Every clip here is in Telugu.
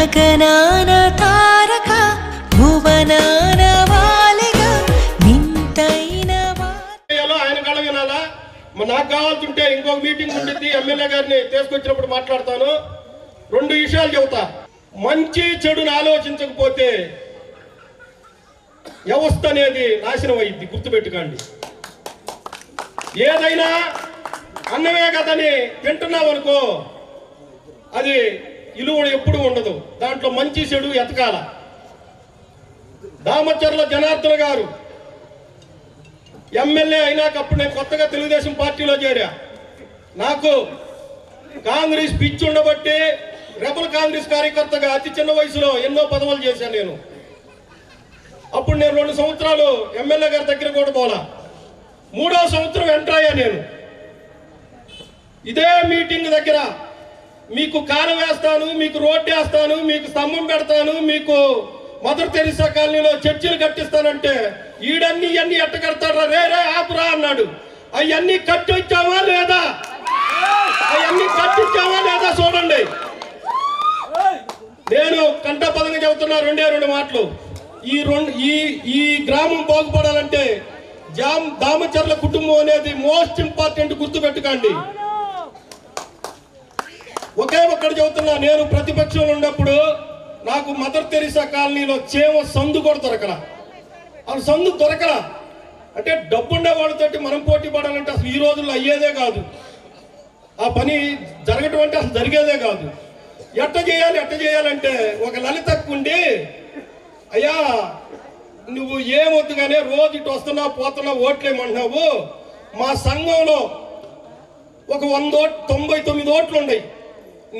గగనాన తారక భువనాన వాలిగా నింతైన ఆయన కళ వినాలా. నాకు కావాల్సింటే ఇంకొక మీటింగ్ ఉంటుంది, ఎమ్మెల్యే గారిని తీసుకొచ్చినప్పుడు మాట్లాడతాను. 2 విషయాలు చెబుతా. మంచి చెడుని ఆలోచించకపోతే వ్యవస్థ అనేది నాశనం అయ్యింది, గుర్తుపెట్టుకోండి. ఏదైనా అన్నమే కదని తింటున్నాం అనుకో, అది విలువ ఎప్పుడు ఉండదు. దాంట్లో మంచి చెడు ఎతకాల. దామచర్ల జనార్దన్ గారు ఎమ్మెల్యే అయినాక అప్పుడు నేను కొత్తగా తెలుగుదేశం పార్టీలో చేరా. నాకు కాంగ్రెస్ పిచ్చి ఉండబట్టి రెబల్ కాంగ్రెస్ కార్యకర్తగా అతి చిన్న వయసులో ఎన్నో పదవులు చేశాను నేను. అప్పుడు నేను 2 సంవత్సరాలు ఎమ్మెల్యే గారి దగ్గర కూడా పోలా. 3వ సంవత్సరం ఎంటర్ అయ్యా నేను. ఇదే మీటింగ్ దగ్గర మీకు కారం వేస్తాను, మీకు రోడ్డు వేస్తాను, మీకు స్తంభం పెడతాను, మీకు మదర్ తెరిసా కాలనీలో చర్చిలు కట్టిస్తానంటే ఈడన్నీ ఇవన్నీ ఎట్ట కడతారా, రే ఆపురా అన్నాడు. అవన్నీ కట్టించావా లేదా, అవన్నీ కట్టించావా లేదా చూడండి. నేను కంఠపదంగా చెబుతున్నా 2 మాటలు. ఈ గ్రామం బాగుపడాలంటే దామచర్ల కుటుంబం అనేది మోస్ట్ ఇంపార్టెంట్, గుర్తుపెట్టుకోండి. ఒక్కటి చెబుతున్నా, నేను ప్రతిపక్షంలో ఉన్నప్పుడు నాకు మదర్ తెరిసా కాలనీలో చేమ సందు కూడా దొరకలా. ఆ సందు దొరకలా అంటే డబ్బుండే వాళ్ళతోటి మనం పోటీ పడాలంటే అసలు ఈ రోజుల్లో అయ్యేదే కాదు. ఆ పని జరగటం అంటే అసలు జరిగేదే కాదు. ఎట్ట చేయాలంటే ఒక లలితకు ఉండి, అయ్యా నువ్వు ఏమొద్దు కానీ రోజు ఇటు వస్తున్నావు పోతున్నావు ఓట్లేమంటున్నావు, మా సంఘంలో ఒక 99 ఓట్లు ఉన్నాయి,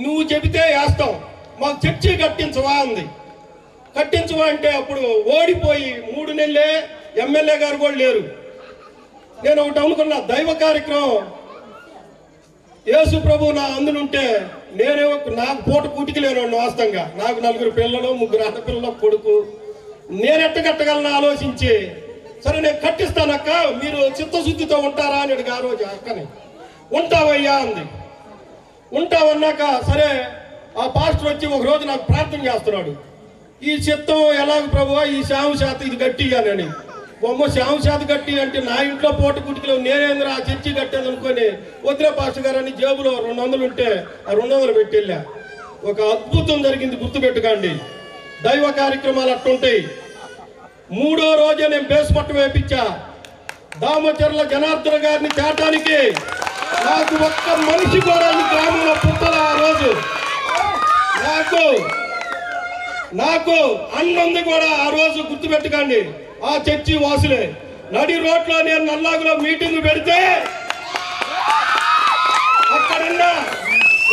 నువ్వు చెబితే వేస్తాం, మాకు చర్చి కట్టించవా అంది. కట్టించవా అంటే అప్పుడు ఓడిపోయి 3 నెలలే ఎమ్మెల్యే గారు కూడా లేరు. నేను ఒకటి అనుకున్నా, దైవ కార్యక్రమం యేసు ప్రభు నా అందునుంటే నేనేమో నాకు పూట కూటికి లేను వాస్తవంగా. నాకు 4 పిల్లలు, 3 ఆడపిల్లలు, కొడుకు. నేను ఎట్ట కట్టగలను ఆలోచించి, సరే నేను కట్టిస్తానక్క, మీరు చిత్తశుద్ధితో ఉంటారా అని అడిగి ఆ రోజు అక్కని. ఉంటావయ్యా అంది. ఉంటావన్నాక సరే ఆ పాస్టర్ వచ్చి ఒక రోజు నాకు ప్రార్థన చేస్తున్నాడు. ఈ చిత్తం ఎలాగ ప్రభు, ఈ శ్యామ శాత ఇది గట్టిగానని. బొమ్మ శ్యామ శాత గట్టి అంటే నా ఇంట్లో పూట కుటికలో నేనేంద్ర ఆ చర్చి కట్టేది అనుకొని వదిలే పాస్టర్ గారు అని జేబులో 200 ఉంటే ఆ 200 పెట్టెళ్ళా. ఒక అద్భుతం జరిగింది, గుర్తుపెట్టుకోండి. దైవ కార్యక్రమాలు అట్టుంటాయి. 3వ రోజే నేను బేస్మట్టం వేయించా. దామచర్ల జనార్దన్ గారిని తేటానికి నాకు ఒక్క మనిషి కూడా ఈ గ్రామంలో పుట్టల. ఆ రోజు నాకు అన్నంది కూడా ఆ రోజు, గుర్తుపెట్టుకోండి. ఆ చర్చి వాసులే. నడి రోడ్లో నేను నల్లాగులో మీటింగ్ పెడితే అక్కడున్న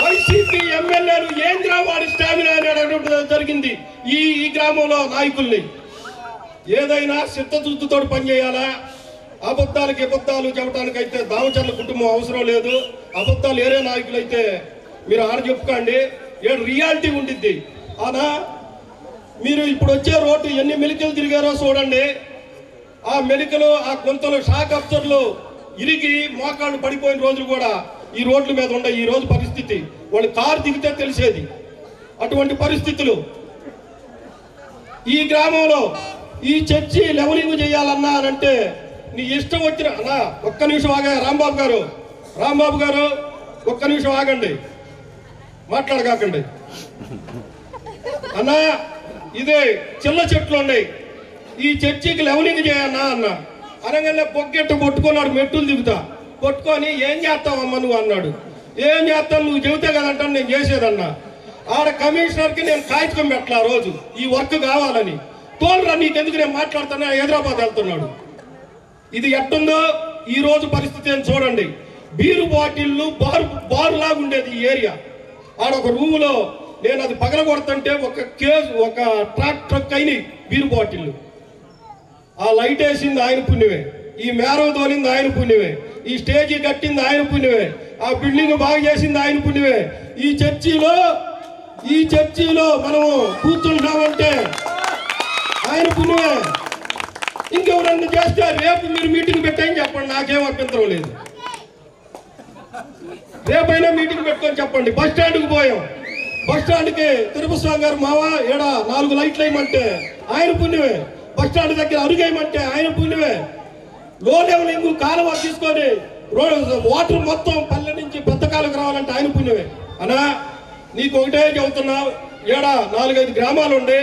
వైసీపీ ఎమ్మెల్యేలు ఏంద్రా వాడి స్టామినా అని అడగడం జరిగింది. ఈ గ్రామంలో నాయకుల్ని ఏదైనా చిత్తశుద్ధితో పనిచేయాలా. అబద్ధాలకు చెప్పడానికైతే దామచర్ల కుటుంబం అవసరం లేదు. అబద్ధాలు ఏరే నాయకులు అయితే మీరు ఆడ చెప్పుకోండి, ఏడు రియాలిటీ ఉండిద్ది. అనా మీరు ఇప్పుడు వచ్చే రోడ్డు ఎన్ని మెలికలు తిరిగారో చూడండి. ఆ మెలికలు, ఆ గుంతలు, షాక్ అబ్జర్లు ఇరిగి మోకాళ్ళు పడిపోయిన రోజులు కూడా ఈ రోడ్ల మీద ఉండే ఈ రోజు పరిస్థితి. వాళ్ళు కారు దిగితే తెలిసేది. అటువంటి పరిస్థితులు ఈ గ్రామంలో. ఈ చర్చి లెవలింగ్ చేయాలన్నా అంటే నీ ఇష్టం వచ్చిన అన్నా. ఒక్క నిమిషం ఆగా రాంబాబు గారు ఒక్క నిమిషం ఆగండి, మాట్లాడకాకండి అన్నా. ఇదే చిల్ల చెట్లు ఉన్నాయి, ఈ చర్చికి లెవలింగ్ చేయన్నా అన్న. అనగానే పొగ్గెట్టు పట్టుకున్నాడు, మెట్టులు దిగుతా పట్టుకొని ఏం చేస్తావమ్మా నువ్వు అన్నాడు. ఏం చేస్తాను నువ్వు చెబితే కదంటాను నేను చేసేదన్నా. ఆడ కమిషనర్కి నేను కాగితం పెట్టాల రోజు ఈ వర్క్ కావాలని. తోలురా నీకెందుకు నేను మాట్లాడుతున్నా, హైదరాబాద్ వెళ్తున్నాడు. ఇది ఎట్టుందో ఈ రోజు పరిస్థితి అని చూడండి. బీరు బాటిళ్ళు బారు లాగా ఉండేది ఈ ఏరియా. ఆడ ఒక రూములో నేను అది పగలగొడుతుంటే ఒక ట్రక్ అయినాయి బీరు బాటిళ్ళు. ఆ లైట్ వేసింది ఆయన పుణ్యమే, ఈ మేరం తోలింది ఆయన పుణ్యమే, ఈ స్టేజీ కట్టింది ఆయన పుణ్యమే, ఆ బిల్డింగ్ బాగా చేసింది ఆయన పుణ్యమే. ఈ చర్చిలో మనం కూర్చుంటామంటే ఆయన పుణ్యమే. ఇంకెవరన్నా చేస్తే రేపు మీరు మీటింగ్ పెట్టాయని చెప్పండి, నాకేం అభ్యంతరం లేదు. రేపైనా మీటింగ్ పెట్టుకొని చెప్పండి. బస్ స్టాండ్కి పోయాం, బస్ స్టాండ్కి తిరుపతి స్వామి గారు మావా ఏడ 4 లైట్లు వేయమంటే ఆయన పుణ్యమే. బస్ స్టాండ్ దగ్గర అరుగేయమంటే ఆయన పుణ్యమే. లో లెవెలింగ్ కాలువ తీసుకొని వాటర్ మొత్తం పల్లె నుంచి పెద్ద కాలువకు రావాలంటే ఆయన పుణ్యమే. అన్నా నీకు ఒకటే చెబుతున్నా, ఏడ 4-5 గ్రామాలు ఉండి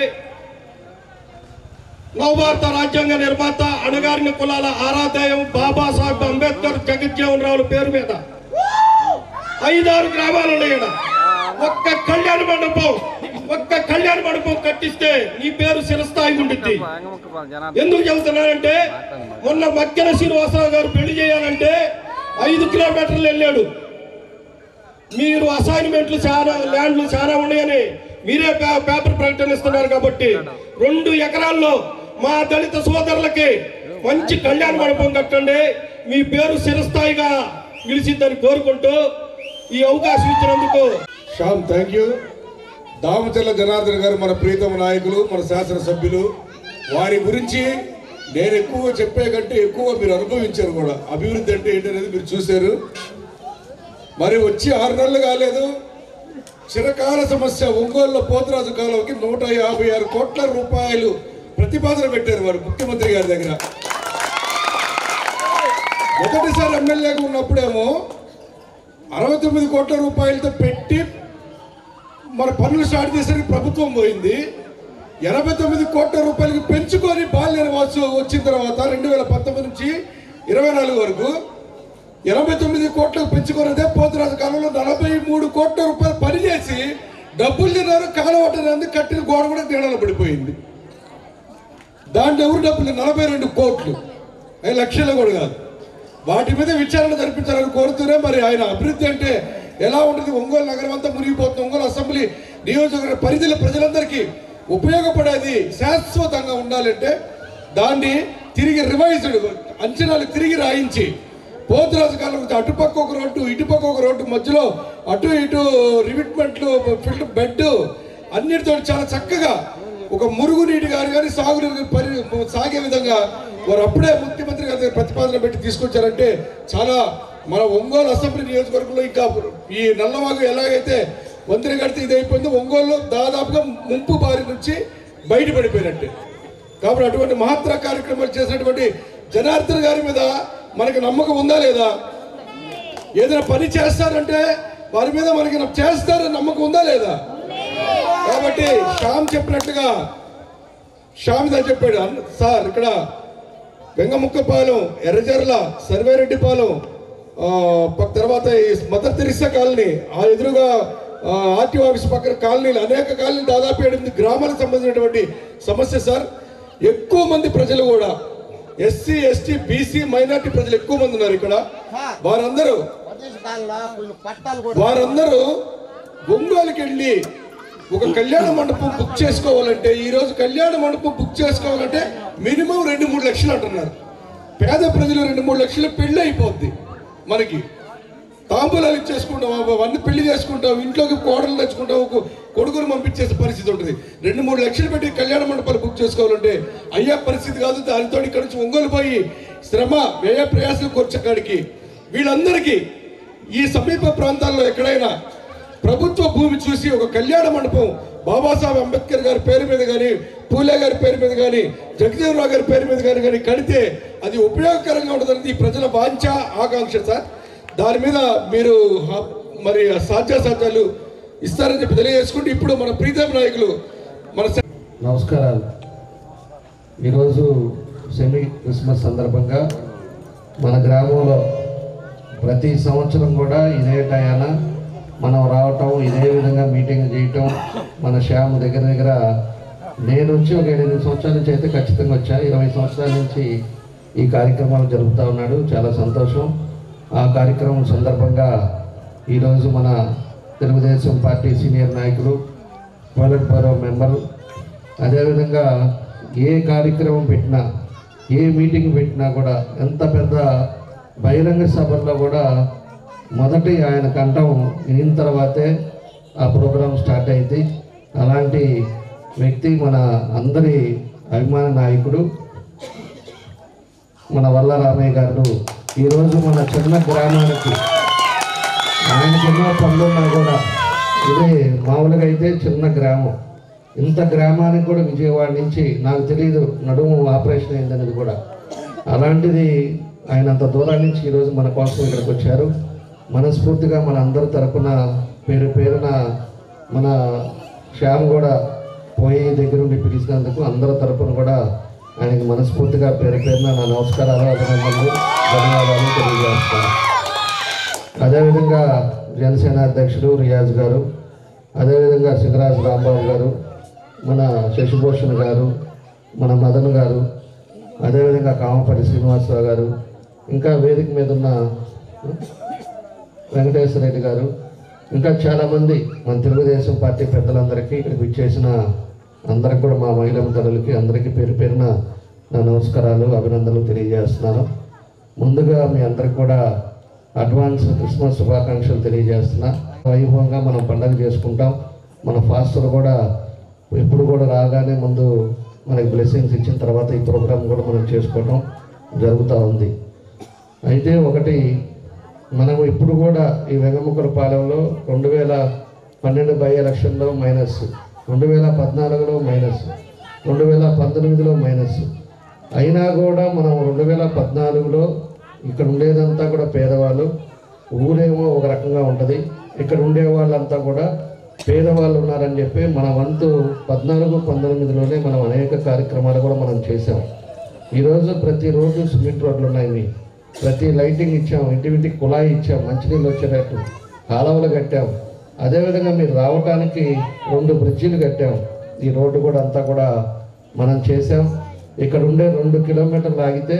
నవభారత రాజ్యాంగ నిర్మాత అణగారిన కులాల ఆరాధ్యాయం బాబాసాహెబ్ అంబేద్కర్ జగజ్జీవన్ రావుల పేరు మీద 5-6 గ్రామాలు ఉన్నాయి. ఒక్క కళ్యాణ మండపం కట్టిస్తే నీ పేరు చిరస్థాయి ఉండిద్ది. ఎందుకు చెబుతున్నానంటే మొన్న మక్కెన శ్రీనివాసరావు గారు పెళ్లి చేయాలంటే 5 కిలోమీటర్లు వెళ్ళాడు. మీరు అసైన్మెంట్లు ల్యాండ్లు చాలా ఉన్నాయని మీరే పేపర్ ప్రకటన ఇస్తున్నారు కాబట్టి 2 ఎకరాల్లో మా దళిత సోదరులకి మంచి కళ్యాణ మండపం కట్టండి. మీ పేరు చిరస్థాయిగా నిలిచిద్దని కోరుకుంటూ ఈ అవకాశం ఇచ్చినందుకు శ్యామ్ థ్యాంక్ యూ. దామచర్ల జనార్దన్ గారు మన ప్రీతమ నాయకులు, మన శాసనసభ్యులు. వారి గురించి నేను ఎక్కువ చెప్పే కంటే ఎక్కువ మీరు అనుభవించారు కూడా. అభివృద్ధి అంటే ఏంటనేది మీరు చూశారు. మరి వచ్చి 6 నెలలు కాలేదు, చిరకాల సమస్య ఒంగోలులో పోతరాజు కాలువకి 156 కోట్ల రూపాయలు ప్రతిపాదన పెట్టారు వారు ముఖ్యమంత్రి గారి దగ్గర. మొదటిసారి ఎమ్మెల్యేగా ఉన్నప్పుడేమో 69 కోట్ల రూపాయలతో పెట్టి మన పనులు స్టార్ట్ చేసరికి ప్రభుత్వం పోయింది. 89 కోట్ల రూపాయలకి పెంచుకొని బాల్య వాసు వచ్చిన తర్వాత 2019 నుంచి 24 వరకు 89 కోట్లకు పెంచుకున్నదే పోతరాజు కాలంలో 43 కోట్ల రూపాయలు పనిచేసి డబ్బులు తిన్నారు. కాలవటనేందుకు కట్టిన గోడ కూడా నీడలో పడిపోయింది. దాంట్లో ఎవరు డబ్బులు 42 కోట్లు, 5 లక్షలు కూడా కాదు. వాటి మీద విచారణ జరిపించాలని కోరుతూనే మరి ఆయన అభివృద్ధి అంటే ఎలా ఉంటుంది, ఒంగోలు నగరం అంతా మునిగిపోతుంది. ఒంగోలు అసెంబ్లీ నియోజకవర్గ పరిధిలో ప్రజలందరికీ ఉపయోగపడేది శాశ్వతంగా ఉండాలంటే దాన్ని తిరిగి రివైజ్డ్ అంచనాలు తిరిగి రాయించి పోతురాజు కాలం అటుపక్క ఒక రోడ్డు ఇటుపక్క ఒక రోడ్డు మధ్యలో అటు ఇటు రివిట్మెంట్లు ఫిల్టర్ బెడ్ అన్నిటితో చాలా చక్కగా ఒక మురుగునీటి గారు కానీ సాగునీరు సాగే విధంగా వారు అప్పుడే ముఖ్యమంత్రి గారి ప్రతిపాదన పెట్టి తీసుకొచ్చారంటే చాలా మన ఒంగోలు అసెంబ్లీ నియోజకవర్గంలో ఇంకా ఈ నల్లవాగు ఎలాగైతే వంతెన కడితే ఇది అయిపోయిందో ఒంగోలులో దాదాపుగా ముంపు బారి నుంచి బయటపడిపోయినట్టే. కాబట్టి అటువంటి మహత్తర కార్యక్రమాలు చేసినటువంటి జనార్దన్ గారి మీద మనకి నమ్మకం ఉందా లేదా? ఏదైనా పని చేస్తారంటే వారి మీద మనకి చేస్తారని నమ్మకం ఉందా లేదా? కాబట్టి శ్యామ్ చెప్పినట్టుగా శ్యామ్ చెప్పాడు సార్, ఇక్కడ వెంగముక్కపాలెం, ఎర్రజర్ల, సర్వేరెడ్డిపాలెం, తర్వాత ఈ మదర్ తెరిసా కాలనీ, ఆ ఎదురుగా ఆర్టీఓ ఆఫీస్ పక్కన కాలనీలు, అనేక కాలనీలు, దాదాపు 8 గ్రామాలకు సంబంధించినటువంటి సమస్య సార్. ఎక్కువ మంది ప్రజలు కూడా ఎస్సీ, ఎస్టీ, బీసీ, మైనార్టీ ప్రజలు ఎక్కువ మంది ఉన్నారు ఇక్కడ. వారందరూ ఒంగోలుకి వెళ్ళి ఒక కళ్యాణ మండపం బుక్ చేసుకోవాలంటే, ఈ రోజు కళ్యాణ మండపం బుక్ చేసుకోవాలంటే మినిమం 2-3 లక్షలు అంటున్నారు. పేద ప్రజలు 2-3 లక్షలు పెళ్లి అయిపోద్ది. మనకి తాంబూలాలు ఇచ్చేసుకుంటాం, అవన్నీ పెళ్లి చేసుకుంటాం, ఇంట్లోకి కోడలు తెచ్చుకుంటాం, కొడుకును పంపించేసే పరిస్థితి ఉంటుంది. 2-3 లక్షలు పెట్టి కళ్యాణ మండపాలు బుక్ చేసుకోవాలంటే అయ్యే పరిస్థితి కాదు. దానితో ఇక్కడ నుంచి ఒంగోలు పోయి శ్రమ వ్యయ ప్రయాసాలు కూర్చోకాడికి వీళ్ళందరికీ ఈ సమీప ప్రాంతాల్లో ఎక్కడైనా ప్రభుత్వ భూమి చూసి ఒక కళ్యాణ మండపం బాబాసాహెబ్ అంబేద్కర్ గారి పేరు మీద కానీ, పూలే గారి పేరు మీద కానీ, జగజీవన్ రావు గారి పేరు మీద కానీ కడితే అది ఉపయోగకరంగా ఉంటుందనేది ఈ ప్రజల వాంఛ, ఆకాంక్ష సార్. దాని మీద మీరు మరి సాధ్యాసాధ్యాలు ఇస్తారని చెప్పి తెలియజేసుకుంటూ ఇప్పుడు మన ప్రీతం నాయకులు మన నమస్కారాలు. ఈరోజు సెమీ క్రిస్మస్ సందర్భంగా మన గ్రామంలో ప్రతి సంవత్సరం కూడా ఇదే టయాన మనం రావటం, ఇదే విధంగా మీటింగ్ చేయటం, మన శ్యామ్ దగ్గర నేను వచ్చి ఒక 8 సంవత్సరాల నుంచి అయితే ఖచ్చితంగా వచ్చా. 20 సంవత్సరాల నుంచి ఈ కార్యక్రమాలు జరుపుతూ ఉన్నాడు. చాలా సంతోషం. ఆ కార్యక్రమం సందర్భంగా ఈరోజు మన తెలుగుదేశం పార్టీ సీనియర్ నాయకులు, పాలెట్ బ్యూరో మెంబరు, అదేవిధంగా ఏ కార్యక్రమం పెట్టినా, ఏ మీటింగ్ పెట్టినా కూడా, ఎంత పెద్ద బహిరంగ సభల్లో కూడా మొదటి ఆయన కంఠం వినిన తర్వాతే ఆ ప్రోగ్రాం స్టార్ట్ అయింది. అలాంటి వ్యక్తి మన అందరి అభిమాన నాయకుడు మన వల్ల రామయ్య గారు ఈరోజు మన చిన్న గ్రామానికి ఆయనకి ఎన్నో పనులున్నా కూడా ఇది మామూలుగా అయితే చిన్న గ్రామం. ఇంత గ్రామానికి కూడా విజయవాడ నుంచి నాకు తెలియదు నడుము ఆపరేషన్ అయిందనేది కూడా. అలాంటిది ఆయన అంత దూరం నుంచి ఈరోజు మన కోసం ఇక్కడికి వచ్చారు. మనస్ఫూర్తిగా మన అందరి తరపున పేరు పేరున మన శ్యామ్ కూడా పోయి దగ్గరుండి పిలిచినందుకు అందరి తరపున కూడా ఆయనకి మనస్ఫూర్తిగా పేరు పేరున నా నమస్కారాలు, అభినందనలు, ధన్యవాదాలు తెలియజేస్తాను. అదేవిధంగా జనసేన అధ్యక్షుడు రియాజ్ గారు, అదేవిధంగా సింగరాజు రాంబాబు గారు, మన శశిభూషణ్ గారు, మన మదన్ గారు, అదేవిధంగా కామపల్లి శ్రీనివాసరావు గారు, ఇంకా వేదిక మీద ఉన్న వెంకటేశ్వర రెడ్డి గారు, ఇంకా చాలామంది మన తెలుగుదేశం పార్టీ పెద్దలందరికీ ఇక్కడికి విచ్చేసిన అందరికి కూడా మా మహిళా తల్లులకి అందరికీ పేరు పేరున నా నమస్కారాలు, అభినందనలు తెలియజేస్తున్నాను. ముందుగా మీ అందరికి కూడా అడ్వాన్స్ క్రిస్మస్ శుభాకాంక్షలు తెలియజేస్తున్నా. వైభవంగా మనం పండుగ చేసుకుంటాం. మన ఫాస్టర్ కూడా ఎప్పుడు కూడా రాగానే ముందు మనకి బ్లెస్సింగ్స్ ఇచ్చిన తర్వాత ఈ ప్రోగ్రాం కూడా మనం చేసుకోవడం జరుగుతూ ఉంది. అయితే ఒకటి, మనం ఇప్పుడు కూడా ఈ వెంగముక్కలపాలెంలో 2012 బై ఎలక్షన్లో మైనస్, 2014లో మైనస్, 2019లో మైనస్, అయినా కూడా మనం 2014లో ఇక్కడ ఉండేదంతా కూడా పేదవాళ్ళు, ఊరేమో ఒక రకంగా ఉంటుంది, ఇక్కడ ఉండే వాళ్ళంతా కూడా పేదవాళ్ళు ఉన్నారని చెప్పి మన వంతు 14-19లోనే మనం అనేక కార్యక్రమాలు కూడా మనం చేసాం. ఈరోజు ప్రతి రోడ్డు సిమెంట్ రోడ్లు ఉన్నాయి, ప్రతి లైటింగ్ ఇచ్చాం, ఇంటింటికి కుళాయి ఇచ్చాం, మంచినీళ్ళు వచ్చేటట్టు కాలువలు కట్టాం. అదేవిధంగా మీరు రావడానికి 2 బ్రిడ్జిలు కట్టాం. ఈ రోడ్డు కూడా అంతా కూడా మనం చేసాం. ఇక్కడ ఉండే 2 కిలోమీటర్లు ఆగితే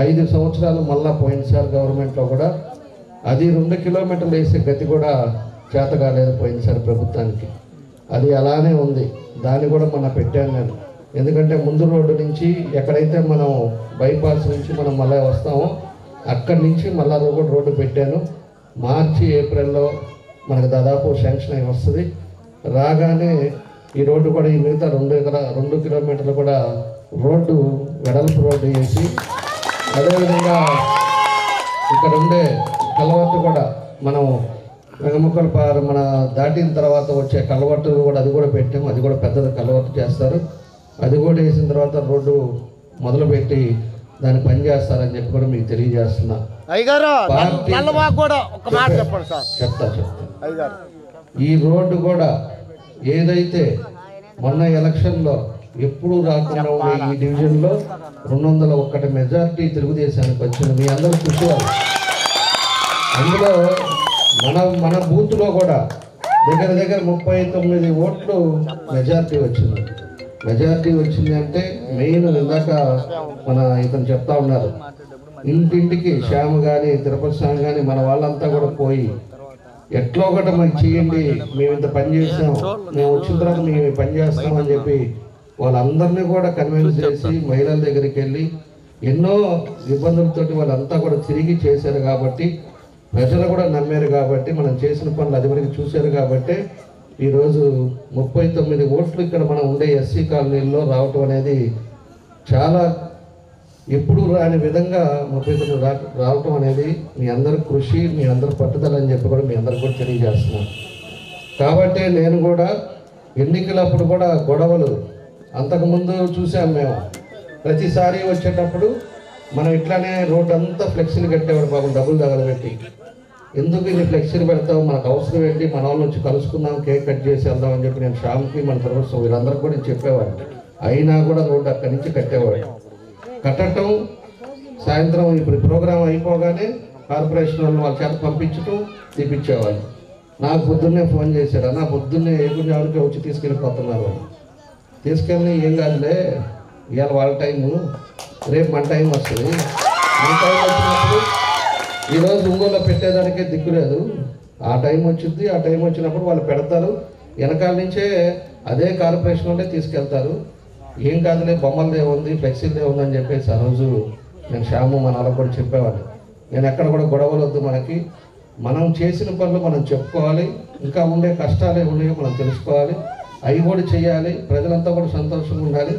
5 సంవత్సరాలు మళ్ళా పోయినసారి గవర్నమెంట్లో కూడా అది 2 కిలోమీటర్లు వేసే గతి కూడా చేత కాలేదు పోయినసారి ప్రభుత్వానికి. అది అలానే ఉంది. దాన్ని కూడా మనం పెట్టాను నేను. ఎందుకంటే ముందు రోడ్డు నుంచి ఎక్కడైతే మనం బైపాస్ నుంచి మనం మళ్ళీ వస్తామో అక్కడి నుంచి మళ్ళీ రోడ్డు పెట్టాను. మార్చి ఏప్రిల్లో మనకు దాదాపు శాంక్షన్ అయి వస్తుంది. రాగానే ఈ రోడ్డు కూడా ఈ మిగతా 2 కిలోమీటర్లు కూడా రోడ్డు వెడల్పు రోడ్డు వేసి, అదేవిధంగా ఇక్కడ ఉండే కలవట్టు కూడా మనం వెంగముక్కలపాలెం మన దాటిన తర్వాత వచ్చే కలవట్టు కూడా అది కూడా పెట్టాము. అది కూడా పెద్దది కలవట్టు చేస్తారు. అది కూడా వేసిన తర్వాత రోడ్డు మొదలుపెట్టి దాన్ని పని చేస్తారని చెప్పి కూడా మీకు తెలియజేస్తున్నా. చెప్తా ఈ రోడ్డు కూడా ఏదైతే మొన్న ఎలక్షన్లో ఎప్పుడు రాకుండా ఉండే ఈ డివిజన్లో 201 మెజార్టీ తెలుగుదేశానికి వచ్చింది. మీ అందరూ చూసేవారు. అందులో మన బూత్లో కూడా దగ్గర 39 ఓట్లు మెజార్టీ వచ్చింది. మెజార్టీ వచ్చింది అంటే మెయిన్ ఇందాక మన ఇతను చెప్తా ఉన్నారు, ఇంటింటికి శ్యామ్ కానీ తిరుపతి స్వామి కానీ మన వాళ్ళంతా కూడా పోయి ఎట్లా ఒకటి మాకు చేయండి, మేము ఇంత పని చేస్తాం, మేము వచ్చిన తర్వాత మేము పని చేస్తామని చెప్పి వాళ్ళందరినీ కూడా కన్విన్స్ చేసి మహిళల దగ్గరికి వెళ్ళి ఎన్నో ఇబ్బందులతోటి వాళ్ళంతా కూడా తిరిగి చేశారు. కాబట్టి ప్రజలు కూడా నమ్మారు. కాబట్టి మనం చేసిన పనులు అది వరకు చూశారు. కాబట్టి ఈరోజు 39 ఓట్లు ఇక్కడ మనం ఉండే ఎస్సీ కాలనీల్లో రావటం అనేది చాలా ఎప్పుడు రాని విధంగా 39 రావటం అనేది మీ అందరి కృషి, మీ అందరి పట్టుదల అని చెప్పి కూడా మీ అందరికి కూడా తెలియజేస్తున్నాను. కాబట్టి నేను కూడా ఎన్నికలప్పుడు కూడా గొడవలు అంతకుముందు చూసాం. మేము ప్రతిసారి వచ్చేటప్పుడు మనం ఇట్లానే రోడ్డు అంతా ఫ్లెక్సీలు కట్టేవాడు బాబు, డబ్బులు తగలబెట్టి. ఎందుకు ఇన్ని ఫ్లెక్సీలు పెడతావు, మనకు అవసరం ఏంటి, మన వాళ్ళు వచ్చి కలుసుకుందాం, కేక్ కట్ చేసి వెళ్దాం అని చెప్పి నేను శ్యామ్కి మన ప్రభుత్వం వీళ్ళందరికీ కూడా చెప్పేవాడు. అయినా కూడా రోడ్డు అక్కడి నుంచి కట్టేవాడు. కట్టడం సాయంత్రం ఇప్పుడు ప్రోగ్రాం అయిపోగానే కార్పొరేషన్ వాళ్ళు వాళ్ళ చేత పంపించడం తీపిచ్చేవాళ్ళు. నాకు పొద్దున్నే ఫోన్ చేశాడు, అన్న పొద్దున్నే ఏగుంజానికి వచ్చి తీసుకెళ్ళిపోతున్నారు. తీసుకెళ్ళి ఏం కాదులే, ఇవాళ వాళ్ళ టైము, రేపు మన టైం వస్తుంది. మన టైం వచ్చినప్పుడు ఈరోజు ఒంగోలులో పెట్టేదానికే దిక్కులేదు. ఆ టైం వచ్చింది, ఆ టైం వచ్చినప్పుడు వాళ్ళు పెడతారు. వెనకాల నుంచే అదే కార్పొరేషన్ వాళ్ళే తీసుకెళ్తారు. ఏం కాదులే, బొమ్మలదే ఉంది, ఫ్లెక్సీలదే ఉంది అని చెప్పేసి ఆ రోజు నేను శ్యాము మన వాళ్ళకి కూడా చెప్పేవాడిని. నేను ఎక్కడ కూడా గొడవలు వద్దు, మనకి మనం చేసిన పనులు మనం చెప్పుకోవాలి, ఇంకా ఉండే కష్టాలు ఉన్నాయో మనం తెలుసుకోవాలి, అవి కూడా చేయాలి, ప్రజలంతా కూడా సంతోషంగా ఉండాలి.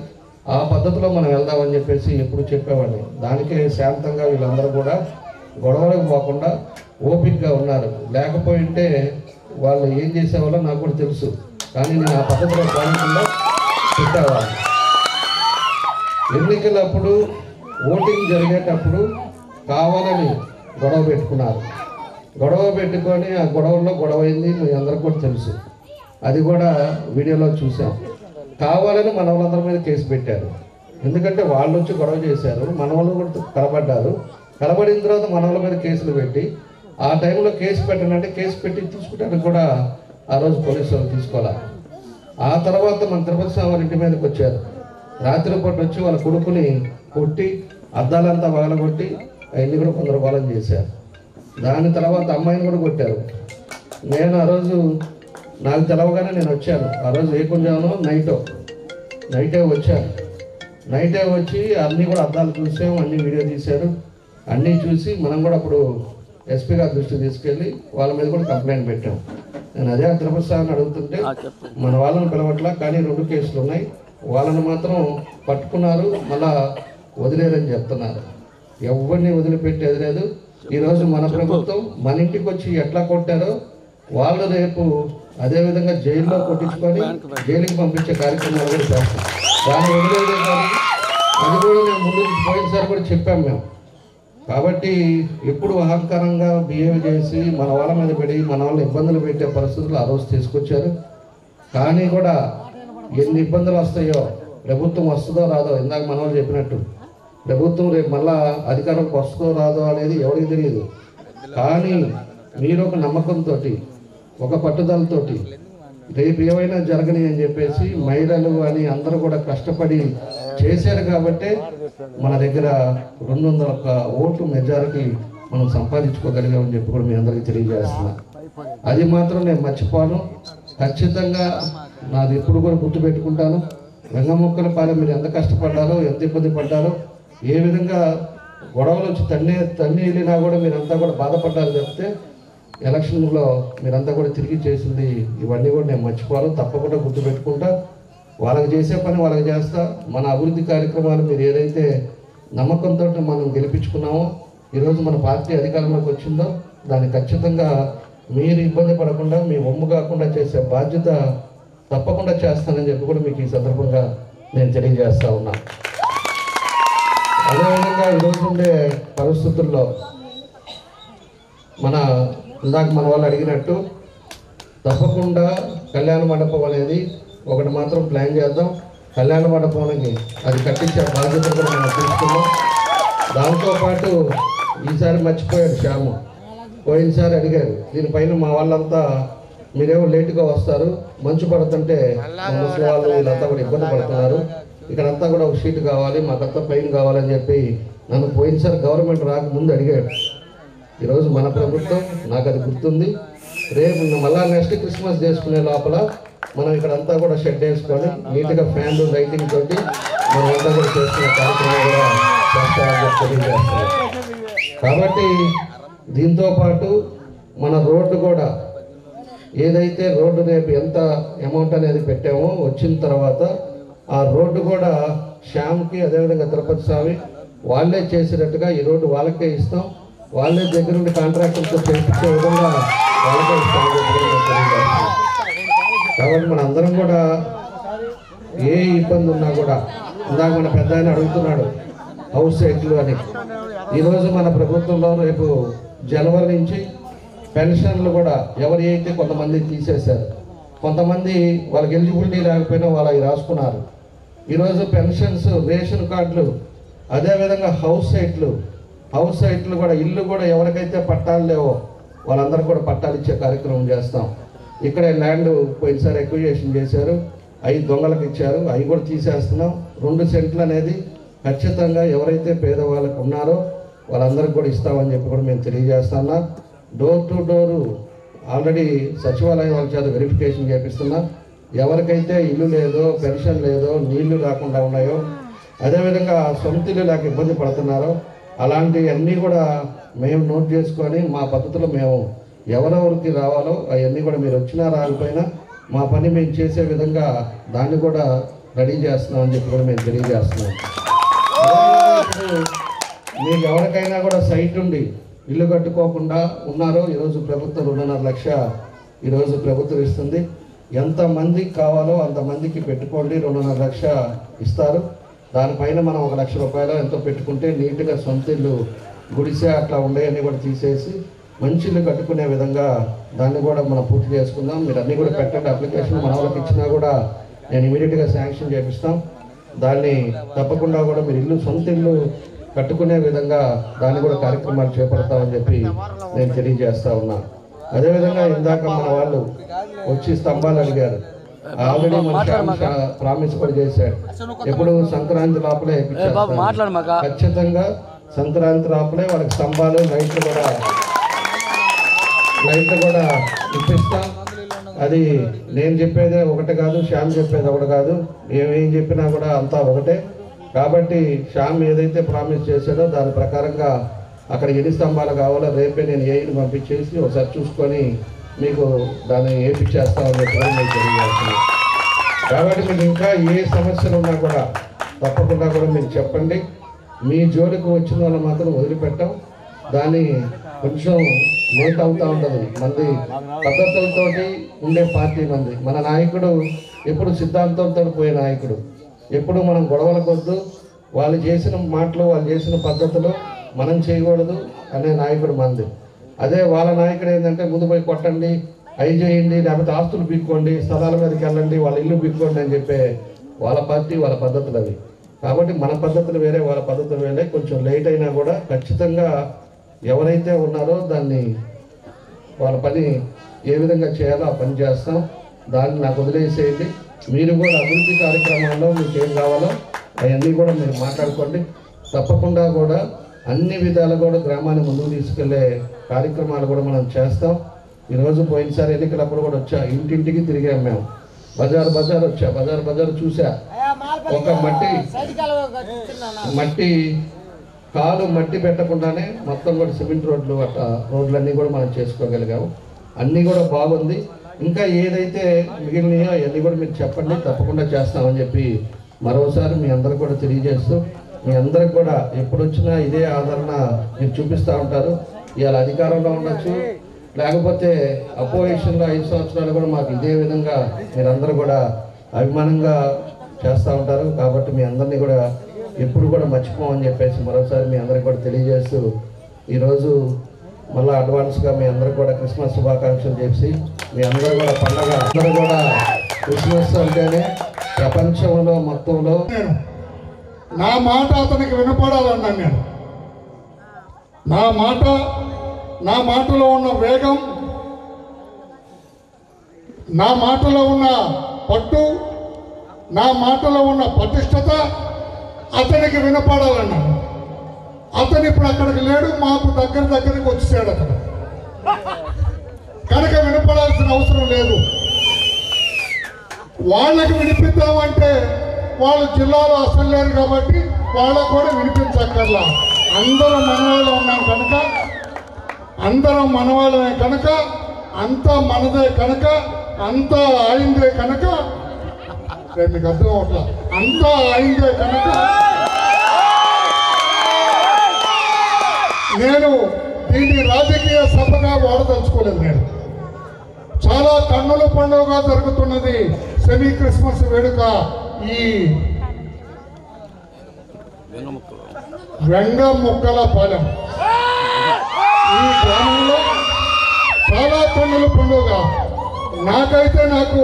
ఆ పద్ధతిలో మనం వెళ్దామని చెప్పేసి ఎప్పుడు చెప్పేవాడిని. దానికే శాంతంగా వీళ్ళందరూ కూడా గొడవలకు పోకుండా ఓపికగా ఉన్నారు. లేకపోయింటే వాళ్ళు ఏం చేసేవాళ్ళో నాకు కూడా తెలుసు, కానీ నేను ఆ పద్ధతిలో పాటించకుండా పెట్టేవాళ్ళు. ఎన్నికలప్పుడు ఓటింగ్ జరిగేటప్పుడు కావాలని గొడవ పెట్టుకున్నారు. గొడవ పెట్టుకొని ఆ గొడవల్లో గొడవ అయింది, మీ అందరికీ కూడా తెలుసు. అది కూడా వీడియోలో చూసాం. కావాలని మన వాళ్ళందరి మీద కేసు పెట్టారు. ఎందుకంటే వాళ్ళు వచ్చి గొడవ చేశారు, మన వాళ్ళు కూడా కలబడ్డారు. కలబడిన తర్వాత మన వాళ్ళ మీద కేసులు పెట్టి ఆ టైంలో కేసు పెట్టాలంటే కేసు పెట్టి తీసుకుంటానికి కూడా ఆ రోజు పోలీసు వాళ్ళు తీసుకోవాలి. ఆ తర్వాత మన తిరుపతి స్వామి వారి ఇంటి మీదకి వచ్చారు. రాత్రిపూట వచ్చి వాళ్ళ కొడుకుని కొట్టి అద్దాలంతా పగలగొట్టి అవన్నీ కూడా గందరగోళం చేశారు. దాని తర్వాత అమ్మాయిని కూడా కొట్టారు. నేను ఆ రోజు నాకు తెలవగానే నేను వచ్చాను. ఆ రోజు ఏ కొంచెం నైటే వచ్చాను. నైటే వచ్చి అన్నీ కూడా అద్దాలు చూసాము, అన్నీ వీడియో తీశారు. అన్నీ చూసి మనం కూడా అప్పుడు ఎస్పీ గారి దృష్టికి తీసుకెళ్ళి వాళ్ళ మీద కూడా కంప్లైంట్ పెట్టాం. నేను అదే తిరుపతి స్వామిని అడుగుతుంటే మన వాళ్ళని పిలవట్లా, కానీ 2 కేసులు ఉన్నాయి, వాళ్ళని మాత్రం పట్టుకున్నారు, మళ్ళా వదిలేరని చెప్తున్నారు. ఎవరిని వదిలిపెట్టేది లేదు. ఈరోజు మన ప్రభుత్వం మన ఇంటికి వచ్చి ఎట్లా కొట్టారో వాళ్ళు రేపు అదేవిధంగా జైల్లో కొట్టించుకొని జైలుకి పంపించే కార్యక్రమాలు కూడా చేస్తాం. దాన్ని వదిలేదు. అది కూడా మేము ముందు పోయినసారి కూడా చెప్పాం మేము. కాబట్టి ఎప్పుడు అహంకారంగా బిహేవ్ చేసి మన వాళ్ళ మీద పడి మన వాళ్ళని ఇబ్బందులు పెట్టే పరిస్థితులు ఆ రోజు తీసుకొచ్చారు. కానీ కూడా ఎన్ని ఇబ్బందులు వస్తాయో, ప్రభుత్వం వస్తుందో రాదో, ఇందాక మన వాళ్ళు చెప్పినట్టు ప్రభుత్వం రేపు మళ్ళా అధికారంకి వస్తుందో రాదో అనేది ఎవరికి తెలియదు. కానీ మీరు ఒక నమ్మకంతో, ఒక పట్టుదలతోటి రేపు ఏమైనా జరగని అని చెప్పేసి మహిళలు అని అందరూ కూడా కష్టపడి చేశారు. కాబట్టి మన దగ్గర 201 ఓట్లు మెజారిటీ మనం సంపాదించుకోగలిగామని చెప్పి కూడా మీ అందరికీ తెలియజేస్తున్నా. అది మాత్రం నేను మర్చిపోను. ఖచ్చితంగా నాది ఎప్పుడు కూడా గుర్తుపెట్టుకుంటాను. వెంగముక్కలపాలెం మీరు ఎంత కష్టపడ్డారో, ఎంత ఇబ్బంది పడ్డారో, ఏ విధంగా గొడవలు వచ్చి తన్ని వెళ్ళినా కూడా మీరంతా కూడా బాధపడ్డారు. చెప్తే ఎలక్షన్లో మీరంతా కూడా తిరిగి చేసింది ఇవన్నీ కూడా నేను మర్చిపోను. తప్పకుండా గుర్తుపెట్టుకుంటా. వాళ్ళకి చేసే పని వాళ్ళకి చేస్తా. మన అభివృద్ధి కార్యక్రమాలు మీరు ఏదైతే నమ్మకంతో మనం గెలిపించుకున్నామో, ఈరోజు మన పార్టీ అధికారంలోకి వచ్చిందో దాన్ని ఖచ్చితంగా మీరు ఇబ్బంది పడకుండా, మీ ఒమ్ము కాకుండా చేసే బాధ్యత తప్పకుండా చేస్తానని చెప్పి కూడా మీకు ఈ సందర్భంగా నేను తెలియజేస్తా ఉన్నా. అదేవిధంగా ఈరోజు ఉండే పరిస్థితుల్లో ఇందాక మన వాళ్ళు అడిగినట్టు తప్పకుండా కళ్యాణ మండపం అనేది ఒకటి మాత్రం ప్లాన్ చేద్దాం. కళ్యాణ మండపానికి అది కట్టించే బాధ్యత కూడా మనం తీసుకున్నాం. దాంతోపాటు ఈసారి మర్చిపోయాడు శ్యాము, పోయినసారి అడిగారు. దీనిపైన మా వాళ్ళంతా మీరేమో లేటుగా వస్తారు, మంచు పడుతుంటే ముసలి వాళ్ళు వీళ్ళంతా కూడా ఇబ్బంది పడుతున్నారు, ఇక్కడంతా కూడా ఒక షీట్ కావాలి, మాకంతా పైన కావాలని చెప్పి నన్ను పోయినసారి గవర్నమెంట్ రాకముందు అడిగాడు. ఈరోజు మన ప్రభుత్వం, నాకు అది గుర్తుంది. రేపు మళ్ళా నెక్స్ట్ క్రిస్మస్ చేసుకునే లోపల మనం ఇక్కడంతా కూడా షెడ్ వేసుకొని నీట్గా ఫ్యాన్లు లైటింగ్ తోటి మనం అంతా కూడా చేసుకునే కార్యక్రమం కూడా చేస్తామని తెలియజేస్తున్నాం. కాబట్టి దీంతోపాటు మన రోడ్డు కూడా ఏదైతే రోడ్డు రేపు ఎంత అమౌంట్ అనేది పెట్టామో వచ్చిన తర్వాత ఆ రోడ్డు కూడా శ్యామ్కి అదేవిధంగా తిరుపతి స్వామి వాళ్ళే చేసేటట్టుగా ఈ రోడ్డు వాళ్ళకే ఇస్తాం. వాళ్ళే దగ్గరుండి కాంట్రాక్టర్తో చేయించే విధంగా వాళ్ళకే ఇస్తామని తెలియజేస్తున్నాం. కాబట్టి మన అందరం కూడా ఏ ఇబ్బంది ఉన్నా కూడా, ఇందాక మన పెద్ద ఆయన అడుగుతున్నాడు హౌస్ సైట్లు అని. ఈరోజు మన ప్రభుత్వంలో రేపు జనవరి నుంచి పెన్షన్లు కూడా ఎవరి అయితే కొంతమంది తీసేశారు, కొంతమంది వాళ్ళకి ఎలిజిబిలిటీ లేకపోయినా వాళ్ళకి రాసుకున్నారు. ఈరోజు పెన్షన్స్, రేషన్ కార్డులు, అదేవిధంగా హౌస్ సైట్లు కూడా ఇల్లు కూడా ఎవరికైతే పట్టాలు లేవో వాళ్ళందరూ కూడా పట్టాలు ఇచ్చే కార్యక్రమం చేస్తాం. ఇక్కడే ల్యాండ్ పోయినసారి ఎక్విజేషన్ చేశారు, అవి దొంగలకు ఇచ్చారు, అవి కూడా తీసేస్తున్నాం. 2 సెంట్లు అనేది ఖచ్చితంగా ఎవరైతే పేదవాళ్ళకు ఉన్నారో వాళ్ళందరికీ కూడా ఇస్తామని చెప్పి కూడా మేము తెలియజేస్తున్నా. డోర్ టు డోరు ఆల్రెడీ సచివాలయం వాళ్ళ చేత వెరిఫికేషన్ చేపిస్తున్నా. ఎవరికైతే ఇల్లు లేదో, పెన్షన్ లేదో, నీళ్లు రాకుండా ఉన్నాయో, అదేవిధంగా సొంత ఇల్లు లేక ఇబ్బంది పడుతున్నారో అలాంటివన్నీ కూడా మేము నోట్ చేసుకొని మా పద్ధతిలో మేము ఎవరెవరికి రావాలో అవన్నీ కూడా మీరు వచ్చినా రాకపోయినా మా పని మేము చేసే విధంగా దాన్ని కూడా రెడీ చేస్తున్నామని చెప్పి కూడా మేము తెలియజేస్తున్నాం. మీకు ఎవరికైనా కూడా సైట్ ఉండి ఇల్లు కట్టుకోకుండా ఉన్నారో ఈరోజు ప్రభుత్వం 2.5 లక్ష ఈరోజు ప్రభుత్వం ఇస్తుంది. ఎంతమందికి కావాలో అంతమందికి పెట్టుకోండి. 2.5 లక్ష ఇస్తారు. దానిపైన మనం 1 లక్ష రూపాయలు ఎంతో పెట్టుకుంటే నీట్గా సొంత ఇల్లు గుడిసె అట్లా ఉండేవన్నీ కూడా తీసేసి మంచి ఇల్లు కట్టుకునే విధంగా దాన్ని కూడా మనం పూర్తి చేసుకుందాం. మీరు అన్నీ కూడా పెట్టండి. అప్లికేషన్ మన వాళ్ళకి ఇచ్చినా కూడా నేను ఇమీడియట్గా శాంక్షన్ చేపిస్తాం. దాన్ని తప్పకుండా కూడా మీరు ఇల్లు సొంత ఇల్లు కట్టుకునే విధంగా దాన్ని కూడా కార్యక్రమాలు చేపడతామని చెప్పి నేను తెలియజేస్తా ఉన్నా. అదేవిధంగా ఇందాక మన వాళ్ళు వచ్చి స్తంభాలు అడిగారు. ఆల్రెడీ మన ప్రామిస్ కూడా చేశాడు. ఎప్పుడు సంక్రాంతి లోపలే ఖచ్చితంగా సంక్రాంతి లోపలే వాళ్ళకి స్తంభాలు లైట్లు కూడా ఇప్పిస్తాం. అది నేను చెప్పేదే ఒకటి కాదు, శ్యామ్ చెప్పేది ఒకటి కాదు. ఏం చెప్పినా కూడా అంతా ఒకటే. కాబట్టి శ్యామ్ ఏదైతే ప్రామిస్ చేశాడో దాని ప్రకారంగా అక్కడ ఎన్ని స్తంభాలు కావాలో రేపే నేను ఏఈని పంపించేసి ఒకసారి చూసుకొని మీకు దాన్ని ఏపిచ్చేస్తామని చెప్పి మీకు తెలియజేస్తున్నాను. కాబట్టి మీకు ఇంకా ఏ సమస్యలు ఉన్నా కూడా తప్పకుండా కూడా మీరు చెప్పండి. మీ జోలికి వచ్చిన వాళ్ళు మాత్రం వదిలిపెట్టాం. దాన్ని కొంచెం లేట్ అవుతూ ఉంటుంది. మంది పద్ధతులతోటి ఉండే పార్టీ మంది. మన నాయకుడు ఎప్పుడు సిద్ధాంతంతో పోయే నాయకుడు. ఎప్పుడు మనం గొడవలకొద్దు, వాళ్ళు చేసిన మాటలు వాళ్ళు చేసిన పద్ధతులు మనం చేయకూడదు అనే నాయకుడు మంది. అదే వాళ్ళ నాయకుడు ఏంటంటే ముందు పోయి కొట్టండి, అవి చేయండి, లేకపోతే ఆస్తులు పీక్కోండి, స్థలాల మీదకి వెళ్ళండి, వాళ్ళ ఇల్లు పీక్కోండి అని చెప్పే వాళ్ళ పార్టీ వాళ్ళ పద్ధతులు అవి. కాబట్టి మన పద్ధతులు వేరే, వాళ్ళ పద్ధతులు వేరే. కొంచెం లేట్ అయినా కూడా ఖచ్చితంగా ఎవరైతే ఉన్నారో దాన్ని వాళ్ళ పని ఏ విధంగా చేయాలో ఆ పని చేస్తాం. దాన్ని నాకు వదిలేసేయండి. మీరు కూడా అభివృద్ధి కార్యక్రమాల్లో మీకు ఏం కావాలో అవన్నీ కూడా మీరు మాట్లాడుకోండి. తప్పకుండా కూడా అన్ని విధాలు కూడా గ్రామాన్ని ముందుకు తీసుకెళ్లే కార్యక్రమాలు కూడా మనం చేస్తాం. ఈరోజు పోయినసారి ఎన్నికలప్పుడు కూడా వచ్చా, ఇంటింటికి తిరిగాం మేము. బజార్ వచ్చా, బజార్ చూసా. ఒక మట్టి కాలు మట్టి పెట్టకుండానే మొత్తం కూడా సిమెంట్ రోడ్లు అట్లా రోడ్లన్నీ కూడా మనం చేసుకోగలిగాము. అన్నీ కూడా బాగుంది. ఇంకా ఏదైతే మిగిలినాయో అవన్నీ కూడా మీరు చెప్పండి, తప్పకుండా చేస్తామని చెప్పి మరోసారి మీ అందరికి కూడా తెలియజేస్తూ, మీ అందరికి కూడా ఎప్పుడు వచ్చినా ఇదే ఆదరణ మీరు చూపిస్తూ ఉంటారు. ఇవాళ అధికారంలో ఉండొచ్చు, లేకపోతే అపోజిషన్లో 5 సంవత్సరాలు కూడా మాకు ఇదే విధంగా మీరందరూ కూడా అభిమానంగా చేస్తూ ఉంటారు. కాబట్టి మీ అందరినీ కూడా ఎప్పుడు కూడా మర్చిపోమని చెప్పేసి మరోసారి మీ అందరికి కూడా తెలియజేస్తూ, ఈరోజు మళ్ళీ అడ్వాన్స్గా మీ అందరికి కూడా క్రిస్మస్ శుభాకాంక్షలు చేసి మీ అందరూ కూడా పండగ అందరూ కూడా క్రిస్మస్ అంటేనే ప్రపంచంలో మొత్తంలో నా మాట అతనికి వినపడాలన్నాను నేను. నా మాటలో ఉన్న వేగం, నా మాటలో ఉన్న పట్టు, నా మాటలో ఉన్న పటిష్టత అతనికి వినపడాలన్నాను. అతను ఇప్పుడు అక్కడికి లేడు, మాకు దగ్గరికి వచ్చేసాడు అతను. కనుక వినపడాల్సిన అవసరం లేదు. వాళ్ళకి వినిపిద్దామంటే వాళ్ళు జిల్లాలో అసలు లేరు కాబట్టి వాళ్ళకు కూడా వినిపించక్కర్లా. అందరం మనవాళ్ళు ఉన్నాం కనుక, అందరం మనవాళ్ళమే కనుక, అంతా మనదే కనుక, అంతా ఆయిందే కనుక, మీకు అర్థం అవట్లా, అంతా ఆయిందే కనుక నేను దీన్ని రాజకీయ సభగా వాడదలుచుకోలేదు. నేను చాలా కన్నుల పండుగగా జరుగుతున్నది సెమీ క్రిస్మస్ వేడుక ఈ వెంగముక్కలపాలెం ఈ గ్రామంలో చాలా కన్నుల పండుగ. నాకు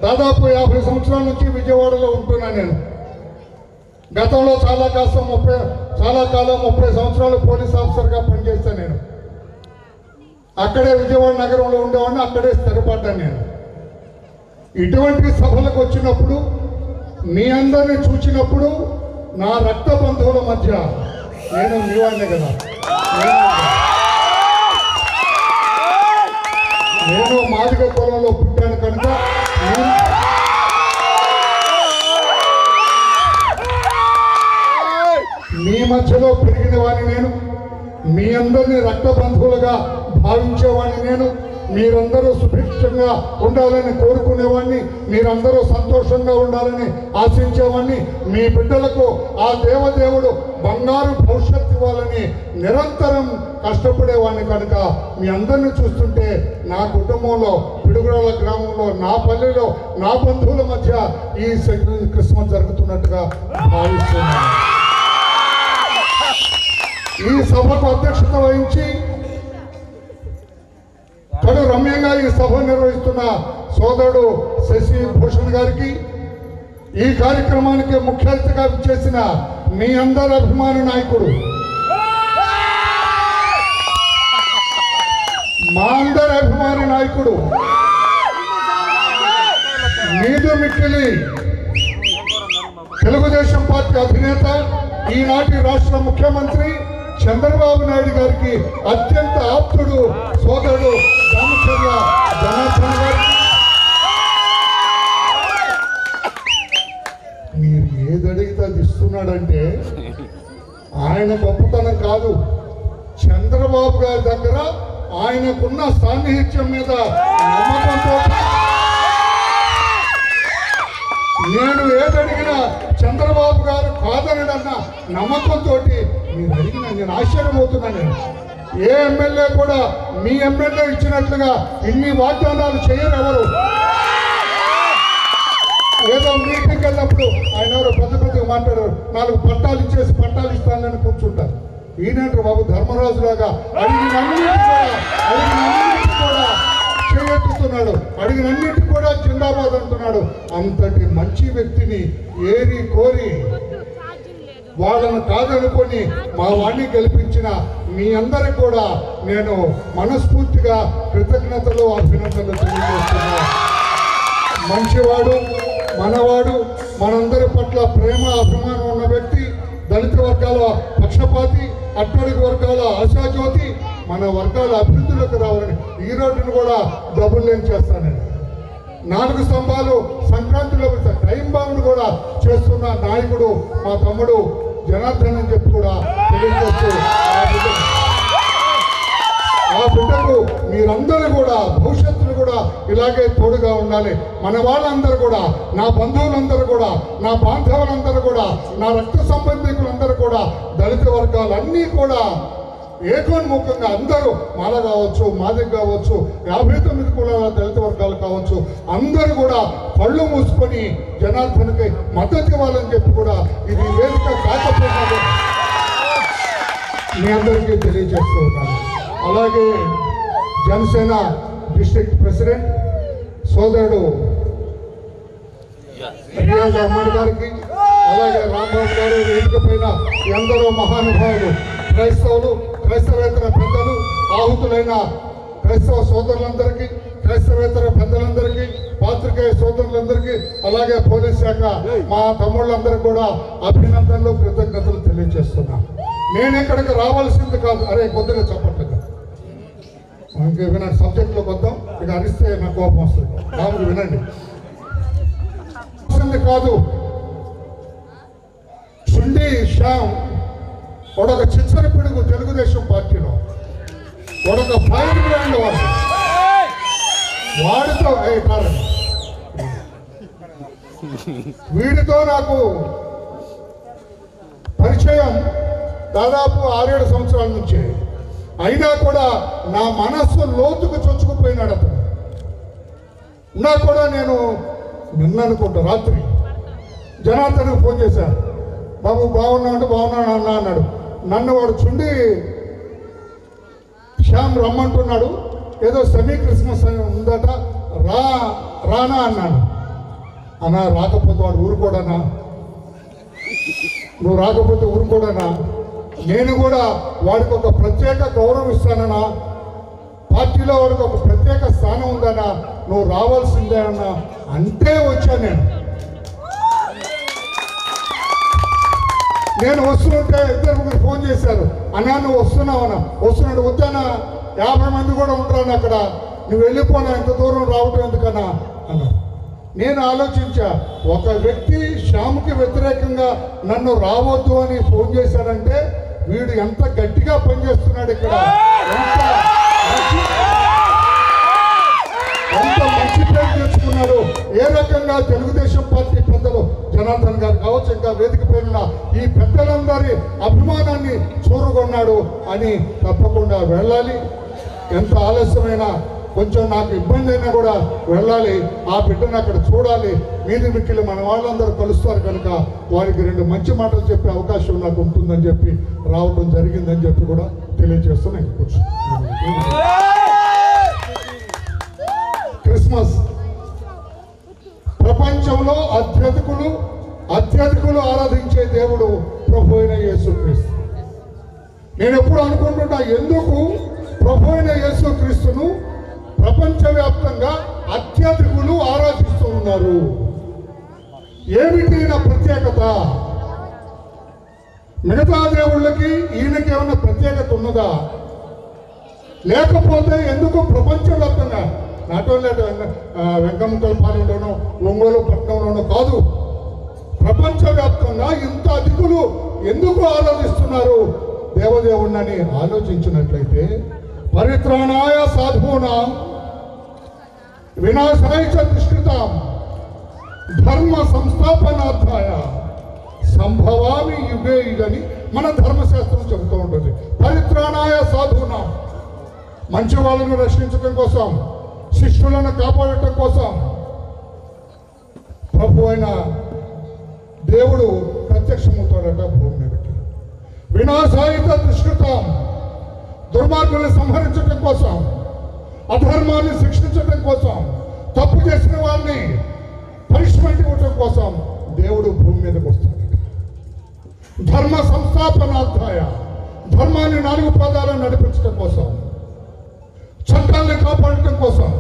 దాదాపు 50 సంవత్సరాల నుంచి విజయవాడలో ఉంటున్నాను నేను. గతంలో చాలా కాలం 30 సంవత్సరాలు పోలీస్ ఆఫీసర్గా పనిచేస్తాను నేను. అక్కడే విజయవాడ నగరంలో ఉండేవాడిని, అక్కడే స్థిరపడ్డాను నేను. ఇటువంటి సభలకు వచ్చినప్పుడు మీ అందరినీ చూసినప్పుడు నా రక్త బంధువుల మధ్య నేను మీ వాడినే కదా, నేను మాదిగ కులంలో పుట్టాను కనుక మీ మధ్యలో పెరిగిన వాడిని నేను, మీ అందరినీ రక్త బంధువులుగా భావించేవాడిని నేను. మీరందరూ సుభిక్షంగా ఉండాలని కోరుకునేవాడిని, మీరందరూ సంతోషంగా ఉండాలని ఆశించేవాడిని. మీ బిడ్డలకు ఆ దేవదేవుడు బంగారు భవిష్యత్తు ఇవ్వాలని నిరంతరం కష్టపడేవాడిని. కనుక మీ అందరినీ చూస్తుంటే నా కుటుంబంలో, పిడుగురాల గ్రామంలో, నా పల్లెలో, నా బంధువుల మధ్య ఈ క్రిస్మస్ జరుగుతున్నట్టుగా భావిస్తున్నాను. ఈ సభకు అధ్యక్షత వహించి కడు రమ్యంగా ఈ సభ నిర్వహిస్తున్న సోదరుడు శశి భూషణ్ గారికి, ఈ కార్యక్రమానికి ముఖ్య అతిథిగా చేసిన మీ అందరి అభిమాన నాయకుడు, మా అందరి అభిమాన నాయకుడు నీదు మిక్కిలి తెలుగుదేశం పార్టీ అధినేత, ఈనాటి రాష్ట్ర ముఖ్యమంత్రి చంద్రబాబు నాయుడు గారికి అత్యంత ఆప్తుడు సోదరుడు రామచంద్ర జనార్దన్ గారికి, మీరు ఏదడిగితే అది ఇస్తున్నాడంటే ఆయన గొప్పతనం కాదు, చంద్రబాబు గారి దగ్గర ఆయనకున్న సాన్నిహిత్యం మీద నమ్మకంతో నేను ఏదడిగినా చంద్రబాబు గారు కాదనడన్న నమ్మకంతో మీరు అడిగిన నేను ఆశ్చర్యమవుతున్నాను. ఏ ఎమ్మెల్యే కూడా మీ ఎమ్మెల్యే ఇచ్చినట్లుగా ఇన్ని వాగ్దానాలు చేయరు ఎవరు. ఏదో మీటింగ్కి వెళ్ళినప్పుడు ఆయన ఎవరో పెద్దగా మాట్లాడారు, 4 పట్టాలు ఇచ్చేసి పట్టాలు ఇస్తానని కూర్చుంటారు. ఈయనంటారు బాబు ధర్మరాజులాగా అడిగినన్నిటి కూడా చేయెత్తుతున్నాడు, అడిగినన్నిటి కూడా జిందాబాద్ అంటున్నాడు. అంతటి మంచి వ్యక్తిని ఏరి కోరి వాళ్ళను కాదనుకొని మా వాణ్ణి గెలిపించిన మీ అందరికి కూడా నేను మనస్ఫూర్తిగా కృతజ్ఞతలు, అభినందనలు తెలియజేస్తున్నాను. మంచివాడు, మనవాడు, మనందరి పట్ల ప్రేమ అభిమానం ఉన్న వ్యక్తి, దళిత వర్గాల పక్షపాతి, అట్టడుగు వర్గాల ఆశాజ్యోతి, మన వర్గాల అభివృద్ధిలోకి రావాలని ఈ రోజును కూడా డబుల్ లైన్ చేస్తానండి. 4 స్తంభాలు సంక్రాంతిలో టైం బాంబులు కూడా చేస్తున్న నాయకుడు మా తమ్ముడు జనార్దన్ అని చెప్పి కూడా తెలియజేస్తూ ఆ బిడ్డకు మీరందరూ కూడా భవిష్యత్తులో కూడా ఇలాగే తోడుగా ఉండాలి. మన వాళ్ళందరూ కూడా, నా బంధువులందరూ కూడా, నా బాంధవులందరూ కూడా, నా రక్త సంబంధికులందరూ కూడా, దళిత వర్గాలన్నీ కూడా ఏకోన్ముఖంగా అందరూ మాల కావచ్చు, మాదిగ కావచ్చు, 59 కులాల దళిత వర్గాలు కావచ్చు, అందరూ కూడా కళ్ళు మూసుకొని జనార్దన్కి మద్దతు ఇవ్వాలని చెప్పి కూడా ఇది వేదిక కాకపోతే మీ అందరికీ తెలియజేస్తూ ఉన్నాను. అలాగే జనసేన డిస్ట్రిక్ట్ ప్రెసిడెంట్ సోదరుడు రియాజ్ అహ్మద్ గారికి, అలాగే రాంబాబు గారు, వేదిక పైన ఎందరో మహానుభావులు, క్రైస్తవులు, క్రైస్తవేతర పెద్దలు, ఆహుతులైన క్రైస్తవ సోదరులందరికీ, క్రైస్తవేతర పెద్దలందరికీ, పాత్రికేయ సోదరులందరికీ, అలాగే పోలీస్ శాఖ మా తమ్ముళ్ళందరికీ కూడా అభినందనలు, కృతజ్ఞతలు తెలియజేస్తున్నా. నేను ఇక్కడికి రావాల్సింది కాదు. అరే కొద్దిగా చెప్పట్లేదు, ఇంకా వినండి, సబ్జెక్ట్లోకి వద్దాం. ఇక అరిస్తే నాకు కోపం వస్తుంది. బాబు వినండి, కాదు. చుండి శ్యామ్ వాడొక చిచ్చర పిడుగు తెలుగుదేశం పార్టీలో, వాడొక ఫైర్ బ్రాండ్ వాడితో వీడితో నాకు పరిచయం దాదాపు 6-7 సంవత్సరాల నుంచి. అయినా కూడా నా మనస్సు లోతుకు చొచ్చుకుపోయినాడు అతను. ఉన్నా కూడా నేను నిన్న అనుకుంటా రాత్రి జనార్దన్కి ఫోన్ చేశాను, బాబు బాగున్నావు అంటే బాగున్నాను అన్న అన్నాడు. నన్ను వాడు చుండి శ్యామ్ రమ్మంటున్నాడు, ఏదో సెమీ క్రిస్మస్ ఉందట, రానా అన్నాడు. అన్నా రాకపోతే వాడు ఊరుకోడనా, నువ్వు రాకపోతే ఊరుకోడనా, నేను కూడా వాడికి ఒక ప్రత్యేక గౌరవం ఇస్తానన్నా, పార్టీలో వాడికి ఒక ప్రత్యేక స్థానం ఉందన్నా, నువ్వు రావాల్సిందే అన్నా అంటే వచ్చాను. నేను వస్తుంటే 2-3 ఫోన్ చేశారు, అన్నా నువ్వు వస్తున్నావన్నా. వస్తున్నాడు. వద్దానా, 50 మంది కూడా ఉంటాను అక్కడ, నువ్వు వెళ్ళిపోనా, ఎంత దూరం రావటం ఎందుకన్నా అన్నా. నేను ఆలోచించా, ఒక వ్యక్తి శ్యామ్కి వ్యతిరేకంగా నన్ను రావద్దు అని ఫోన్ చేశాడంటే వీడు ఎంత గట్టిగా పనిచేస్తున్నాడు ఇక్కడ, ఎంత మంచి పేరు తెచ్చుకున్నాడు. ఏ రకంగా తెలుగుదేశం పార్టీ పెద్దలు జనార్దన్ గారు కావచ్చు, ఇంకా వేదిక పేరున్న ఈ పెద్దలందరి అభిమానాన్ని చూరుకొన్నాడు అని తప్పకుండా వెళ్ళాలి. ఎంత ఆలస్యమైనా కొంచెం నాకు ఇబ్బంది అయినా కూడా వెళ్ళాలి. ఆ బిడ్డను అక్కడ చూడాలి. మీది మిక్కిలి మన వాళ్ళందరూ కలుస్తారు కనుక వారికి 2 మంచి మాటలు చెప్పే అవకాశం నాకు ఉంటుందని చెప్పి రావడం జరిగిందని చెప్పి కూడా తెలియజేస్తున్నాను. క్రిస్మస్ ప్రపంచంలో అత్యధికులు ఆరాధించే దేవుడు ప్రభు అయిన యేసుక్రీస్తు. నేను ఎప్పుడు అనుకుంటుంటా, ఎందుకు ప్రభు అయిన యేసుక్రీస్తును ప్రపంచవ్యాప్తంగా అత్యధికులు ఆరాధిస్తూ ఉన్నారు? ఏమిటి నా ప్రత్యేకత? మిగతా దేవుళ్ళకి ఈయనకి ఏమైనా ప్రత్యేకత ఉన్నదా? లేకపోతే ఎందుకు ప్రపంచవ్యాప్తంగా, నాట్ ఓన్లీ వెంకమ్మకల్పాలెంలోనో ఒంగోలు పట్టణంలోనో కాదు, ప్రపంచవ్యాప్తంగా ఇంత అధికులు ఎందుకు ఆరాధిస్తున్నారు దేవదేవుణ్ణని ఆలోచించినట్లయితే, పరిత్రాణాయ సాధూనాం వినాశాయ చ దుష్కృతాం ధర్మ సంస్థాపనార్థాయ సంభవామి యుగే యుగని మన ధర్మశాస్త్రం చెబుతూ ఉంటుంది. పరిత్రాణాయ సాధూనాం, మంచి వాళ్ళను రక్షించడం కోసం, శిష్యులను కాపాడటం కోసం ప్రభు అయిన దేవుడు ప్రత్యక్షమవుతాడట భూమి మీదకి. వినాశాయ చ దుష్కృతాం, దుర్మార్గులను సంహరించడం కోసం, అధర్మాన్ని శిక్షించడం కోసం, తప్పు చేసిన వాళ్ళని పనిష్మెంట్ ఇవ్వటం కోసం దేవుడు భూమి మీదకి వస్తాడు. ధర్మ సంస్థాపనార్థాయ, ధర్మాన్ని 4 పాదాలను నడిపించడం కోసం, చట్టాన్ని కాపాడటం కోసం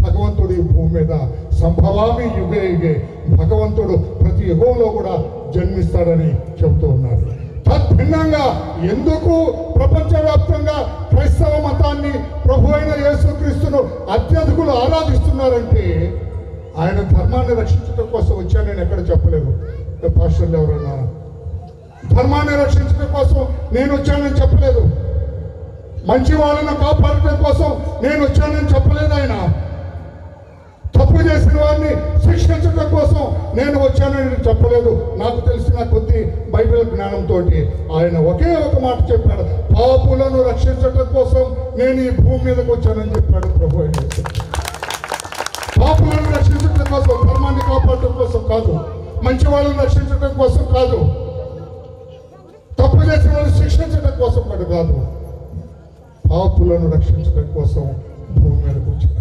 భగవంతుడు ఈ భూమి మీద సంభవామి యుగే యుగే, భగవంతుడు ప్రతి యుగంలో కూడా జన్మిస్తాడని చెబుతూ ఉన్నారు. తద్భిన్నంగా ఎందుకు ప్రపంచవ్యాప్తంగా క్రైస్తవ మతాన్ని, ప్రభు అయిన యేసుక్రీస్తును అత్యధికులు ఆరాధిస్తున్నారంటే, ఆయన ధర్మాన్ని రక్షించడం కోసం వచ్చానని ఎక్కడ చెప్పలేదు. పాస్టర్లు ఎవరన్నా ధర్మాన్ని రక్షించడం కోసం నేను వచ్చానని చెప్పలేదు. మంచి వాళ్ళను కాపాడటం కోసం నేను వచ్చానని చెప్పలేదు. ఆయన తప్పు చేసిన వారిని శిక్షించడం కోసం నేను వచ్చానని చెప్పలేదు. నాకు తెలిసిన కొద్ది బైబిల్ జ్ఞానంతో ఆయన ఒకే ఒక మాట చెప్పాడు, పాపులను రక్షించడం కోసం నేను ఈ భూమి మీదకి వచ్చానని చెప్పాడు ప్రభు అయిన యేసు. పాపులను రక్షించడం కోసం, ధర్మాన్ని కాపాడటం కోసం కాదు, మంచి వాళ్ళని రక్షించడం కోసం కాదు, తప్పు చేసిన వాళ్ళని శిక్షించడం కోసం కాదు, పాపులను రక్షించడం కోసం భూమి మీదకి వచ్చాడు.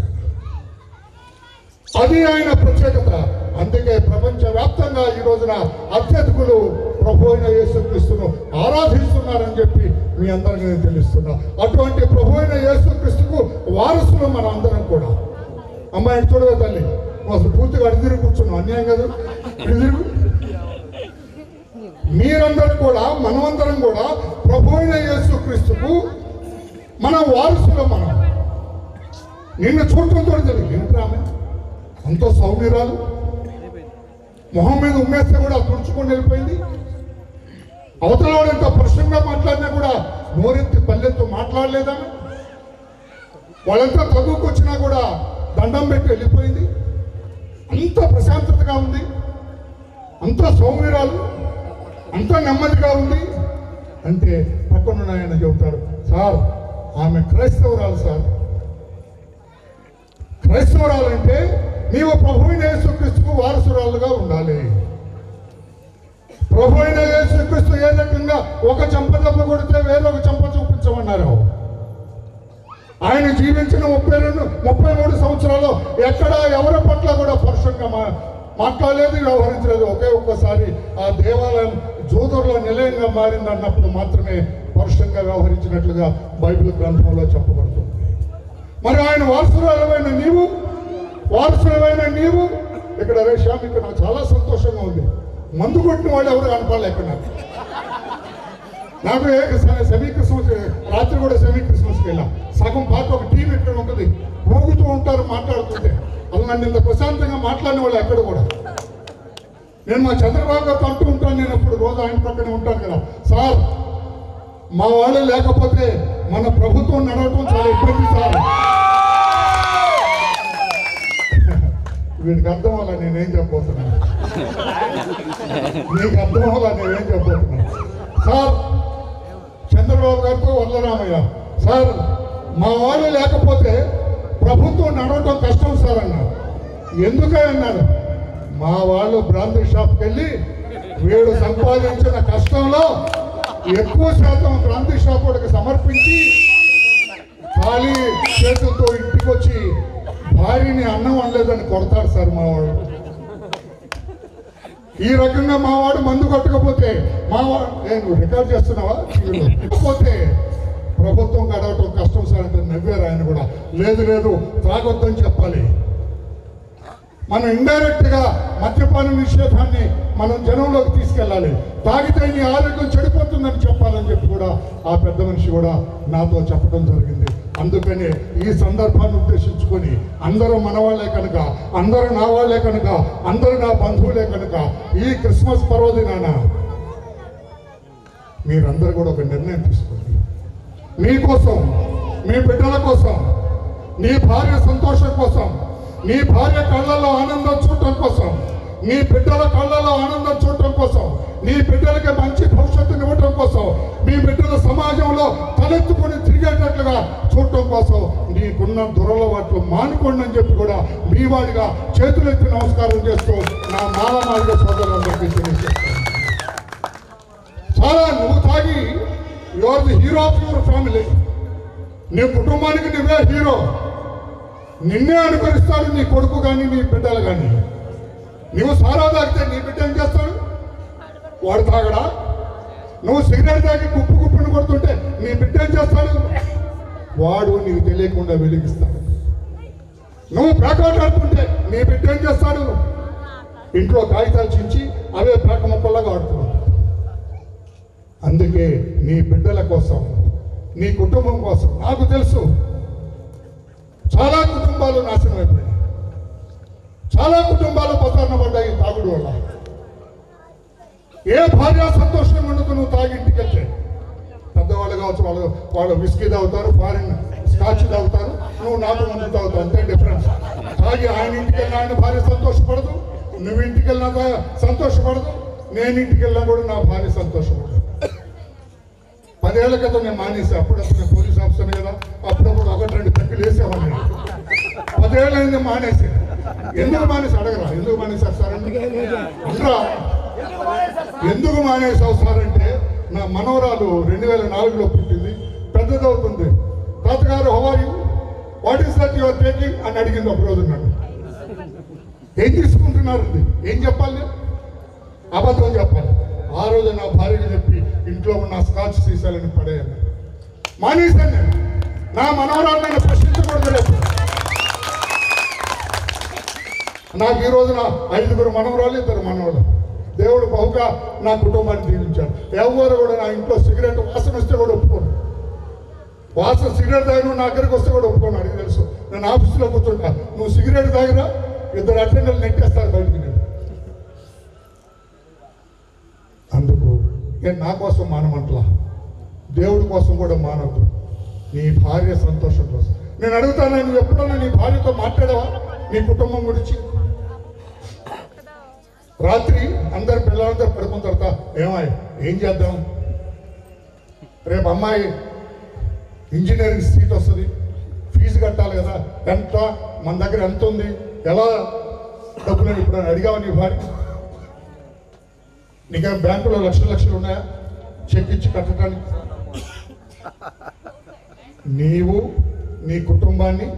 అది ఆయన ప్రత్యేకత. అందుకే ప్రపంచవ్యాప్తంగా ఈ రోజున అత్యధికులు ప్రభు అయిన యేసుక్రీస్తును ఆరాధిస్తున్నారని చెప్పి మీ అందరికీ నేను తెలుస్తున్నా. అటువంటి ప్రభు అయిన యేసుక్రీస్తుకు వారసులు మన అందరం కూడా. అమ్మాయిని చూడవే తల్లి, అసలు పూర్తిగా అడిదిరి కూర్చున్నాం, అన్యాయం కదా. అడిదిరు మీరందరూ కూడా, మనమందరం కూడా ప్రభు అయిన యేసుక్రీస్తుకు మన వారసులు. మనం నిన్ను చూడటంతో తెలియదు ఏంట్రామె అంత సౌమ్యరాలు, మొహం మీద ఉమ్మేస్తే కూడా తుడుచుకొని వెళ్ళిపోయింది. అవతల వాడు ఎంత ప్రశ్నగా మాట్లాడినా కూడా నోరెత్తి పల్లెత్తు మాట్లాడలేదా? వాళ్ళంతా చదువుకొచ్చినా కూడా దండం పెట్టి వెళ్ళిపోయింది. అంత ప్రశాంతతగా ఉంది, అంత సౌమ్యరాలు, అంత నెమ్మదిగా ఉంది అంటే పక్కనున్న ఆయన చెబుతారు, సార్ ఆమె క్రైస్తవురాలు సార్. క్రైస్తవురాలంటే నీవు ప్రభు అయిన యేసుక్రీస్తుకు వారసురాలుగా ఉండాలి. ప్రభు అయిన యేసుక్రీస్తు ఏ రకంగా ఒక చెంప దెబ్బ కొడితే వేరొక చెంప చూపించమన్నారు. ఆయన జీవించిన 33 సంవత్సరాలు ఎక్కడ ఎవరి పట్ల కూడా పరుషంగా మాట్లాడలేదు, వ్యవహరించలేదు. ఒక్కసారి ఆ దేవాలయం జూదర్లో నిలయంగా మారింది అన్నప్పుడు మాత్రమే పరుషంగా వ్యవహరించినట్లుగా బైబిల్ గ్రంథంలో చెప్పబడుతుంది. మరి ఆయన వారసులమైన నీవు ఇక్కడ రేషాం, ఇక్కడ నాకు చాలా సంతోషంగా ఉంది. మందు కొట్టిన వాళ్ళు ఎవరు కనపడలే ఇక్కడ నాకు. సెమీ క్రిస్మస్ రాత్రి కూడా సెమీ క్రిస్మస్కి వెళ్ళాం. సగం పాట ఒక టీం ఇక్కడ ఉంటుంది, ఊగుతూ ఉంటారు మాట్లాడుతుంటే. అది నన్ను ఇంత ప్రశాంతంగా మాట్లాడిన వాళ్ళు ఎక్కడ కూడా. నేను మా చంద్రబాబు గారితో అంటూ ఉంటాను, నేను అప్పుడు రోజు ఆయన పక్కనే ఉంటాను కదా, సార్ మా వాళ్ళు లేకపోతే మన ప్రభుత్వం నడవటం చాలా ఇబ్బంది సార్. వీడికి అర్థం వల్ల నేనేం చెప్పబోతున్నాను, నీకు అర్థం వల్ల నేనేం చెప్పబోతున్నాను. సార్ చంద్రబాబు గారితో వల్లరామయ్య సార్, మా వాళ్ళు లేకపోతే ప్రభుత్వం నడవటం కష్టం సార్ అన్నారు. ఎందుకన్నారు? మా వాళ్ళు బ్రాందీ షాప్కి వెళ్ళి వీడు సంపాదించిన కష్టంలో ఎక్కువ శాతం బ్రాందీ షాప్ వాడికి సమర్పించి ఖాళీ చేతులతో ఇంటికి వచ్చి భార్యని అన్నం వండలేదని కొడతాడు సార్ మావాడు. ఈ రకంగా మావాడు మందు కొట్టకపోతే మావాడు నేను రికార్డ్ చేస్తున్నావా పోతే ప్రభుత్వం గడవటం కష్టం సార్ అంటే నవ్వారు ఆయన కూడా. లేదు లేదు తాగొద్దని చెప్పాలి. మనం ఇండైరెక్ట్ గా మద్యపాన నిషేధాన్ని మనం జనంలోకి తీసుకెళ్ళాలి. తాగితే నీ ఆరోగ్యం చెడిపోతుందని చెప్పాలని చెప్పి కూడా ఆ పెద్ద మనిషి కూడా నాతో చెప్పడం జరిగింది. అందుకని ఈ సందర్భాన్ని ఉద్దేశించుకొని అందరూ మనవాళ్లే కనుక, అందరూ నా వాళ్లే కనుక, అందరూ నా బంధువులే కనుక ఈ క్రిస్మస్ పర్వదినాన మీరందరూ కూడా ఒక నిర్ణయం తీసుకోండి. మీకోసం, మీ బిడ్డల కోసం, నీ భార్య సంతోషం కోసం, నీ భార్య కళ్ళలో ఆనందం చూడటం కోసం, నీ బిడ్డల కళ్ళలో ఆనందం చూడటం కోసం, నీ బిడ్డలకి మంచి భవిష్యత్తుని ఇవ్వటం కోసం, మీ బిడ్డల సమాజంలో తలెత్తుకొని తిరిగేటట్లుగా చూడటం కోసం నీకున్న దురలవాట్లు మానుకోండి అని చెప్పి కూడా మీ వాడిగా చేతులెత్తి నమస్కారం చేస్తూ నా మాలమాడిగా సోదరులందరికీ తెలియజేస్తాను. చాలా నువ్వు తాగి you are the hero of your family. నీ కుటుంబానికి నువ్వే హీరో. నిన్నే అనుకరిస్తాడు నీ కొడుకు కానీ నీ బిడ్డలు కానీ. నువ్వు సారా తాగితే నీ బిడ్డ ఏం చేస్తాడు? వాడు తాగడా? నువ్వు సిగరెట్ తాగి గుప్పు గుప్పును కొడుతుంటే నీ బిడ్డ ఏం చేస్తాడు? వాడు నీకు తెలియకుండా వెలిగిస్తాడు. నువ్వు ప్యాకాట్ ఆడుతుంటే నీ బిడ్డ ఏం చేస్తాడు? ఇంట్లో కాగితాలు చించి అవే పేక మొక్కల్లాగా ఆడుతున్నాడు. అందుకే నీ బిడ్డల కోసం, నీ కుటుంబం కోసం, నాకు తెలుసు చాలా కుటుంబాలు నాశనం అయిపోయాయి, చాలా కుటుంబాలు పతన పడ్డాయి తాగుడు వల్ల. ఏ భార్య సంతోషం ఉండదు నువ్వు తాగి ఇంటికి వెళ్తే. పెద్దవాళ్ళు కావచ్చు, వాళ్ళు విస్కీ తాగుతారు, ఫారిన్ స్కాచ్ తాగుతారు, నువ్వు నాటు మందు తాగుతావు, అంతే డిఫరెన్స్. తాగి ఆయన ఇంటికి వెళ్ళినా ఆయన భార్య సంతోషపడదు, నువ్వు ఇంటికి వెళ్ళినా సంతోషపడదు, నేను ఇంటికి వెళ్ళినా కూడా నా భార్య సంతోషపడదు. 10 ఏళ్ల క్రితం నేను మానేసి, అప్పుడప్పుడు నేను పోలీస్ ఆఫీసర్ కదా, అప్పుడప్పుడు 1-2 పెక్కులు వేసేవాడిని. 10 ఏళ్ళైంది మానేసి. ఎందుకు మానేసి అడగరా? ఎందుకు మానేశారు సార్ అంటే అనరా? ఎందుకు మానేసావు సార్ అంటే, నా మనవరాలు 2004లో పుట్టింది, పెద్దదవుతుంది. తాతగారు how are you, what is that your taking అని అడిగింది ఒకరోజు నన్ను. ఏం తీసుకుంటున్నారు? ఏం చెప్పాలి? అబద్ధం చెప్పాలి. ఆ రోజు నా భార్యకి చెప్పి ఇంట్లో ఉన్న స్కాచ్ సీసాలని పడేయాలి. మానేశాను నేను. నా మనవరాలు నన్ను ప్రశ్నించకూడదు. లేదు, నాకు ఈ రోజున 5 మనవరాలు, 2 మనవరాలు. దేవుడు బహుగా నా కుటుంబాన్ని దీవించాడు. ఎవరు కూడా నా ఇంట్లో సిగరెట్ వాసన వస్తే కూడా ఒప్పుకోను. వాసన సిగరెట్ తాగిన నా దగ్గరికి వస్తే కూడా ఒప్పుకోను. అడిగి తెలుసు, నేను ఆఫీసులో కూర్చుంటా, నువ్వు సిగరెట్ తాగినా 2 అటెండర్లు నెట్టేస్తారు బయటికి. నేను అందుకు నేను నా కోసం మానమంటలా, దేవుడి కోసం కూడా మానవద్దు. నీ భార్య సంతోషం కోసం నేను అడుగుతాను. నువ్వు ఎప్పుడన్నా నీ భార్యతో మాట్లాడావా నీ కుటుంబం గురించి? రాత్రి అందరు పిల్లలందరూ పడుకున్న తర్వాత ఏం చేద్దాం, రేపు అమ్మాయి ఇంజనీరింగ్ సీట్ వస్తుంది, ఫీజు కట్టాలి కదా, ఎంత మన దగ్గర ఎంత ఉంది, ఎలా డబ్బులు ఇప్పుడు అడిగావా నీ భార్య? నీకే బ్యాంకులో లక్షలు ఉన్నాయా చెక్ ఇచ్చి కట్టడానికి? నీవు నీ కుటుంబాన్ని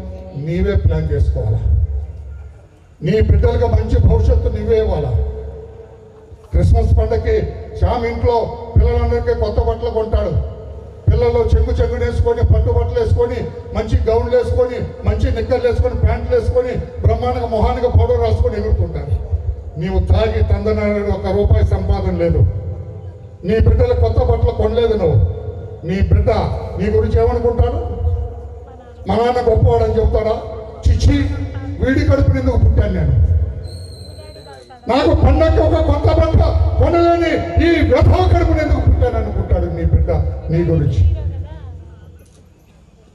నీవే ప్లాన్ చేసుకోవాలా. నీ బిడ్డలకు మంచి భవిష్యత్తు నీవే ఇవ్వాలా. క్రిస్మస్ పండగకి శ్యామ్ ఇంట్లో పిల్లలందరికీ కొత్త బట్టలు కొంటాడు. పిల్లలు చెంగుని వేసుకొని, పట్టు బట్టలు వేసుకొని, మంచి గౌన్లు వేసుకొని, మంచి నిక్కర్లు వేసుకొని, ప్యాంట్లు వేసుకొని, బ్రహ్మాండంగా మొహానికి పౌడర్ రాసుకొని ఎగురుతుంటారు. నీవు తాగి తందనాడు, 1 రూపాయి సంపాదన లేదు. నీ బిడ్డలు కొత్త బట్టలు కొనలేదు నువ్వు. నీ బిడ్డ నీ గురించి ఏమనుకుంటాడు? మా నాన్న గొప్పవాడని చెబుతాడా? చిచ్చి, వీడి కడుపుని ఎందుకు పుట్టాను నేను? నాకు పండగ ఒక కొత్త బట్ట కొనలేని ఈ వ్యధ కడుపుని ఎందుకు పుట్టాను అనుకుంటాడు నీ బిడ్డ నీ గురించి.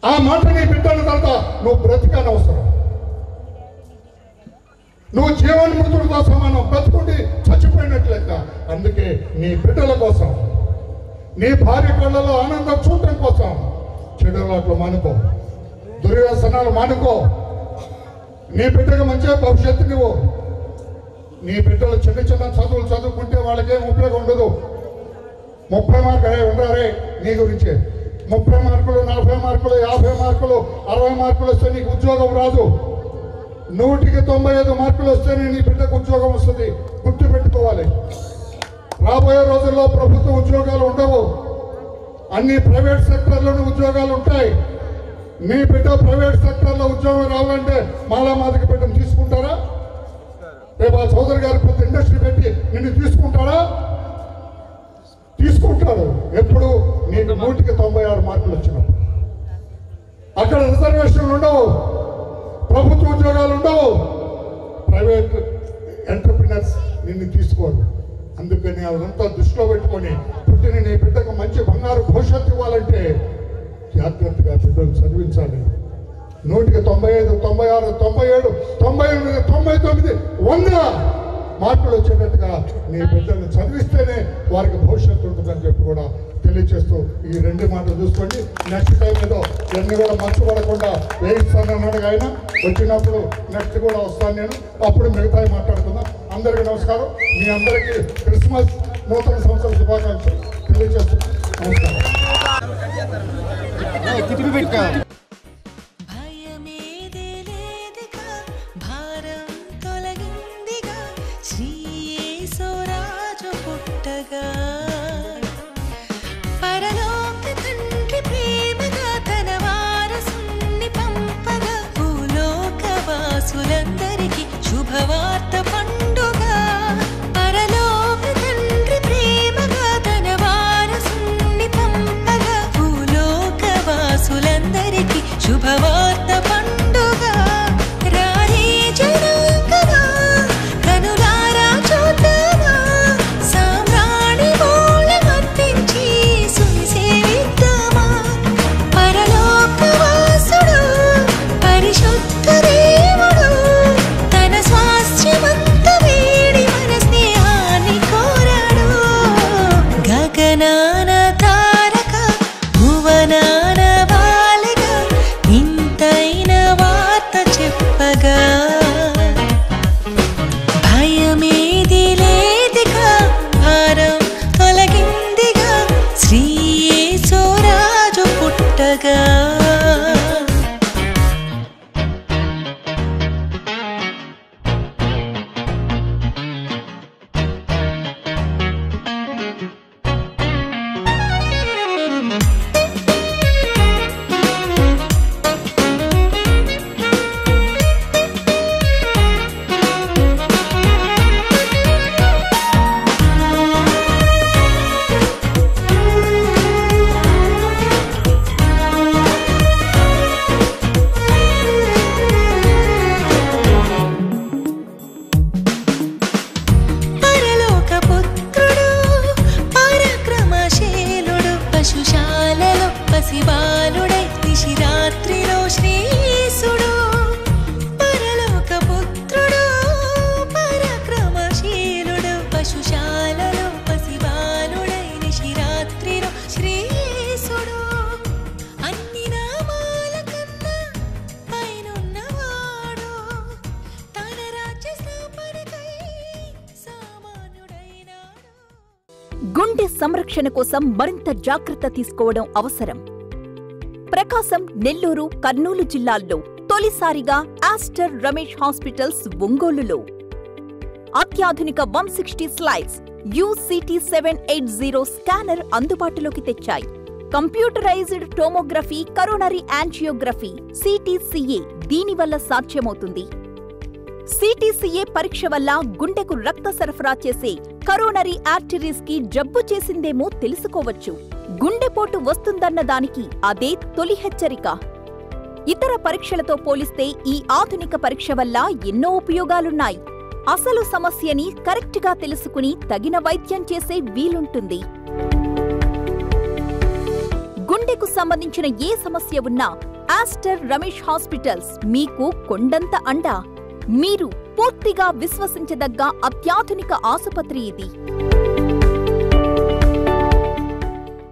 ఆ మాట నీ బిడ్డల తర్వాత నువ్వు బ్రతికనవసరం. నువ్వు జీవన్మృతుడితో సమానం, బతుకుండి చచ్చిపోయినట్లు లెక్క. అందుకే నీ బిడ్డల కోసం, నీ భార్య కళ్ళలో ఆనందం చూడటం కోసం చెడు అలవాట్లు మానుకో, దుర్వ్యసనాలు మానుకో. నీ బిడ్డకు మంచిగా భవిష్యత్తు నువ్వు. నీ బిడ్డలు చిన్న చిన్న చదువులు చదువుకుంటే వాళ్ళకేం ఉపయోగం ఉండదు. 30 మార్కులు ఉండారే నీ గురించి. 30 మార్కులు, 40 మార్కులు, 50 మార్కులు, 60 మార్కులు వస్తే నీకు ఉద్యోగం రాదు. 100కి 95 మార్కులు వస్తేనే నీ బిడ్డకు ఉద్యోగం వస్తుంది. గుర్తు పెట్టుకోవాలి. రాబోయే రోజుల్లో ప్రభుత్వ ఉద్యోగాలు ఉండవు, అన్ని ప్రైవేట్ సెక్టర్లోనే ఉద్యోగాలు ఉంటాయి. మీ బిడ్డ ప్రైవేట్ సెక్టర్లో ఉద్యోగం రావాలంటే మాలామాదికి బిడ్డను తీసుకుంటారా? రేపు ఆ చౌదరి గారి పెద్ద ఇండస్ట్రీ పెట్టి నిన్ను తీసుకుంటారా? తీసుకుంటాడు. ఎప్పుడు నీకు 100కి 96 మార్కులు వచ్చినప్పుడు. అక్కడ రిజర్వేషన్లు ఉండవు, ప్రభుత్వ ఉద్యోగాలు ఉండవు, ప్రైవేట్ ఎంటర్ప్రినర్స్ నిన్ను తీసుకోరు. అందుకని అదంతా దృష్టిలో పెట్టుకొని పుట్టిన నీ బిడ్డకు మంచి బంగారు భవిష్యత్తు ఇవ్వాలంటే జాగ్రత్తగా బిడ్డలు చదివించాలి. 100కి 95, 96, 97, 98, 99, 100 మార్కులు వచ్చేటట్టుగా నీ బిడ్డలను చదివిస్తేనే వారికి భవిష్యత్తు ఉంటుందని చెప్పి కూడా తెలియజేస్తూ ఈ 2 మాటలు చూసుకోండి. నెక్స్ట్ టైం ఏదో ఎన్ని కూడా మర్చిపడకుండా వేయిస్తానన్నాడు ఆయన. వచ్చినప్పుడు నెక్స్ట్ కూడా వస్తాను నేను, అప్పుడు మిగతాయి మాట్లాడుకుందాం. అందరికీ నమస్కారం. మీ అందరికీ క్రిస్మస్ నూతన సంవత్సర శుభాకాంక్షలు తెలియజేస్తున్నాను. నమస్కారం. పరలోక తండ్రి ప్రేమగా తన వారసుని పంపగా భూలోక వాసులందరికీ శుభవార్త పండుగ. పరలోక తండ్రి ప్రేమగా తన వారసుని పంపగా భూలోక వాసులందరికీ శుభవార్త పండుగ. రారే జనాంగమా కనులారా చూద్దామా, సామ్రాణి మూలమర్పించి సునిసేవిద్దామా. పరలోకవాసుడు పరిశుద్ధ దేవుడు తన స్వాస్థ్యమంత వీడి మన స్నేహాన్ని కోరాడు. గగనాన తారక భువనాన బాలిగా ఇంతైన వార్త చెప్పగా, భయమేది లేదిగా భారం తొలగిందిగా శ్రీ యేసురాజు పుట్టగా. పశుశాలలో పసిబాలుడై నిశిరాత్రిలో శ్రీసుడు. పరలోక పుత్రుడు పరాక్రమశీలుడు, పశుశాలలో పసిబాలుడై నిశిరాత్రిలో శ్రీసుడు. అన్ని నామాల కన్నా పైనున్నవాడు తన రాజ్య స్థాపనకై సామాన్యుడైనాడు. గుండె సంరక్షణ కోసం మరింత జాగ్రత్త తీసుకోవడం అవసరం. ప్రకాశం, నెల్లూరు, కర్నూలు జిల్లాల్లో తొలిసారిగా ఆస్టర్ రమేష్ హాస్పిటల్స్ ఒంగోలులో అత్యాధునిక 160 స్లైడ్స్ UCT 780 స్కానర్ అందుబాటులోకి తెచ్చాయి. Computerised tomography, coronary angiography, CTCA దీనివల్ల సాధ్యమవుతుంది. CTCA పరీక్ష వల్ల గుండెకు రక్త సరఫరా చేసే కరోనరీ ఆర్టరీస్ కి జబ్బు చేసిందేమో తెలుసుకోవచ్చు. గుండెపోటు వస్తుందన్న దానికి అదే తొలి హెచ్చరిక. ఇతర పరీక్షలతో పోలిస్తే ఈ ఆధునిక పరీక్ష వల్ల ఎన్నో ఉపయోగాలున్నాయి. అసలు సమస్యని కరెక్ట్గా తెలుసుకుని తగిన వైద్యం చేసే వీలుంటుంది. గుండెకు సంబంధించిన ఏ సమస్య ఉన్నా ఆస్టర్ రమేష్ హాస్పిటల్స్ మీకు కొండంత అండ. మీరు పూర్తిగా విశ్వసించదగ్గ అత్యాధునిక ఆసుపత్రి ఇది.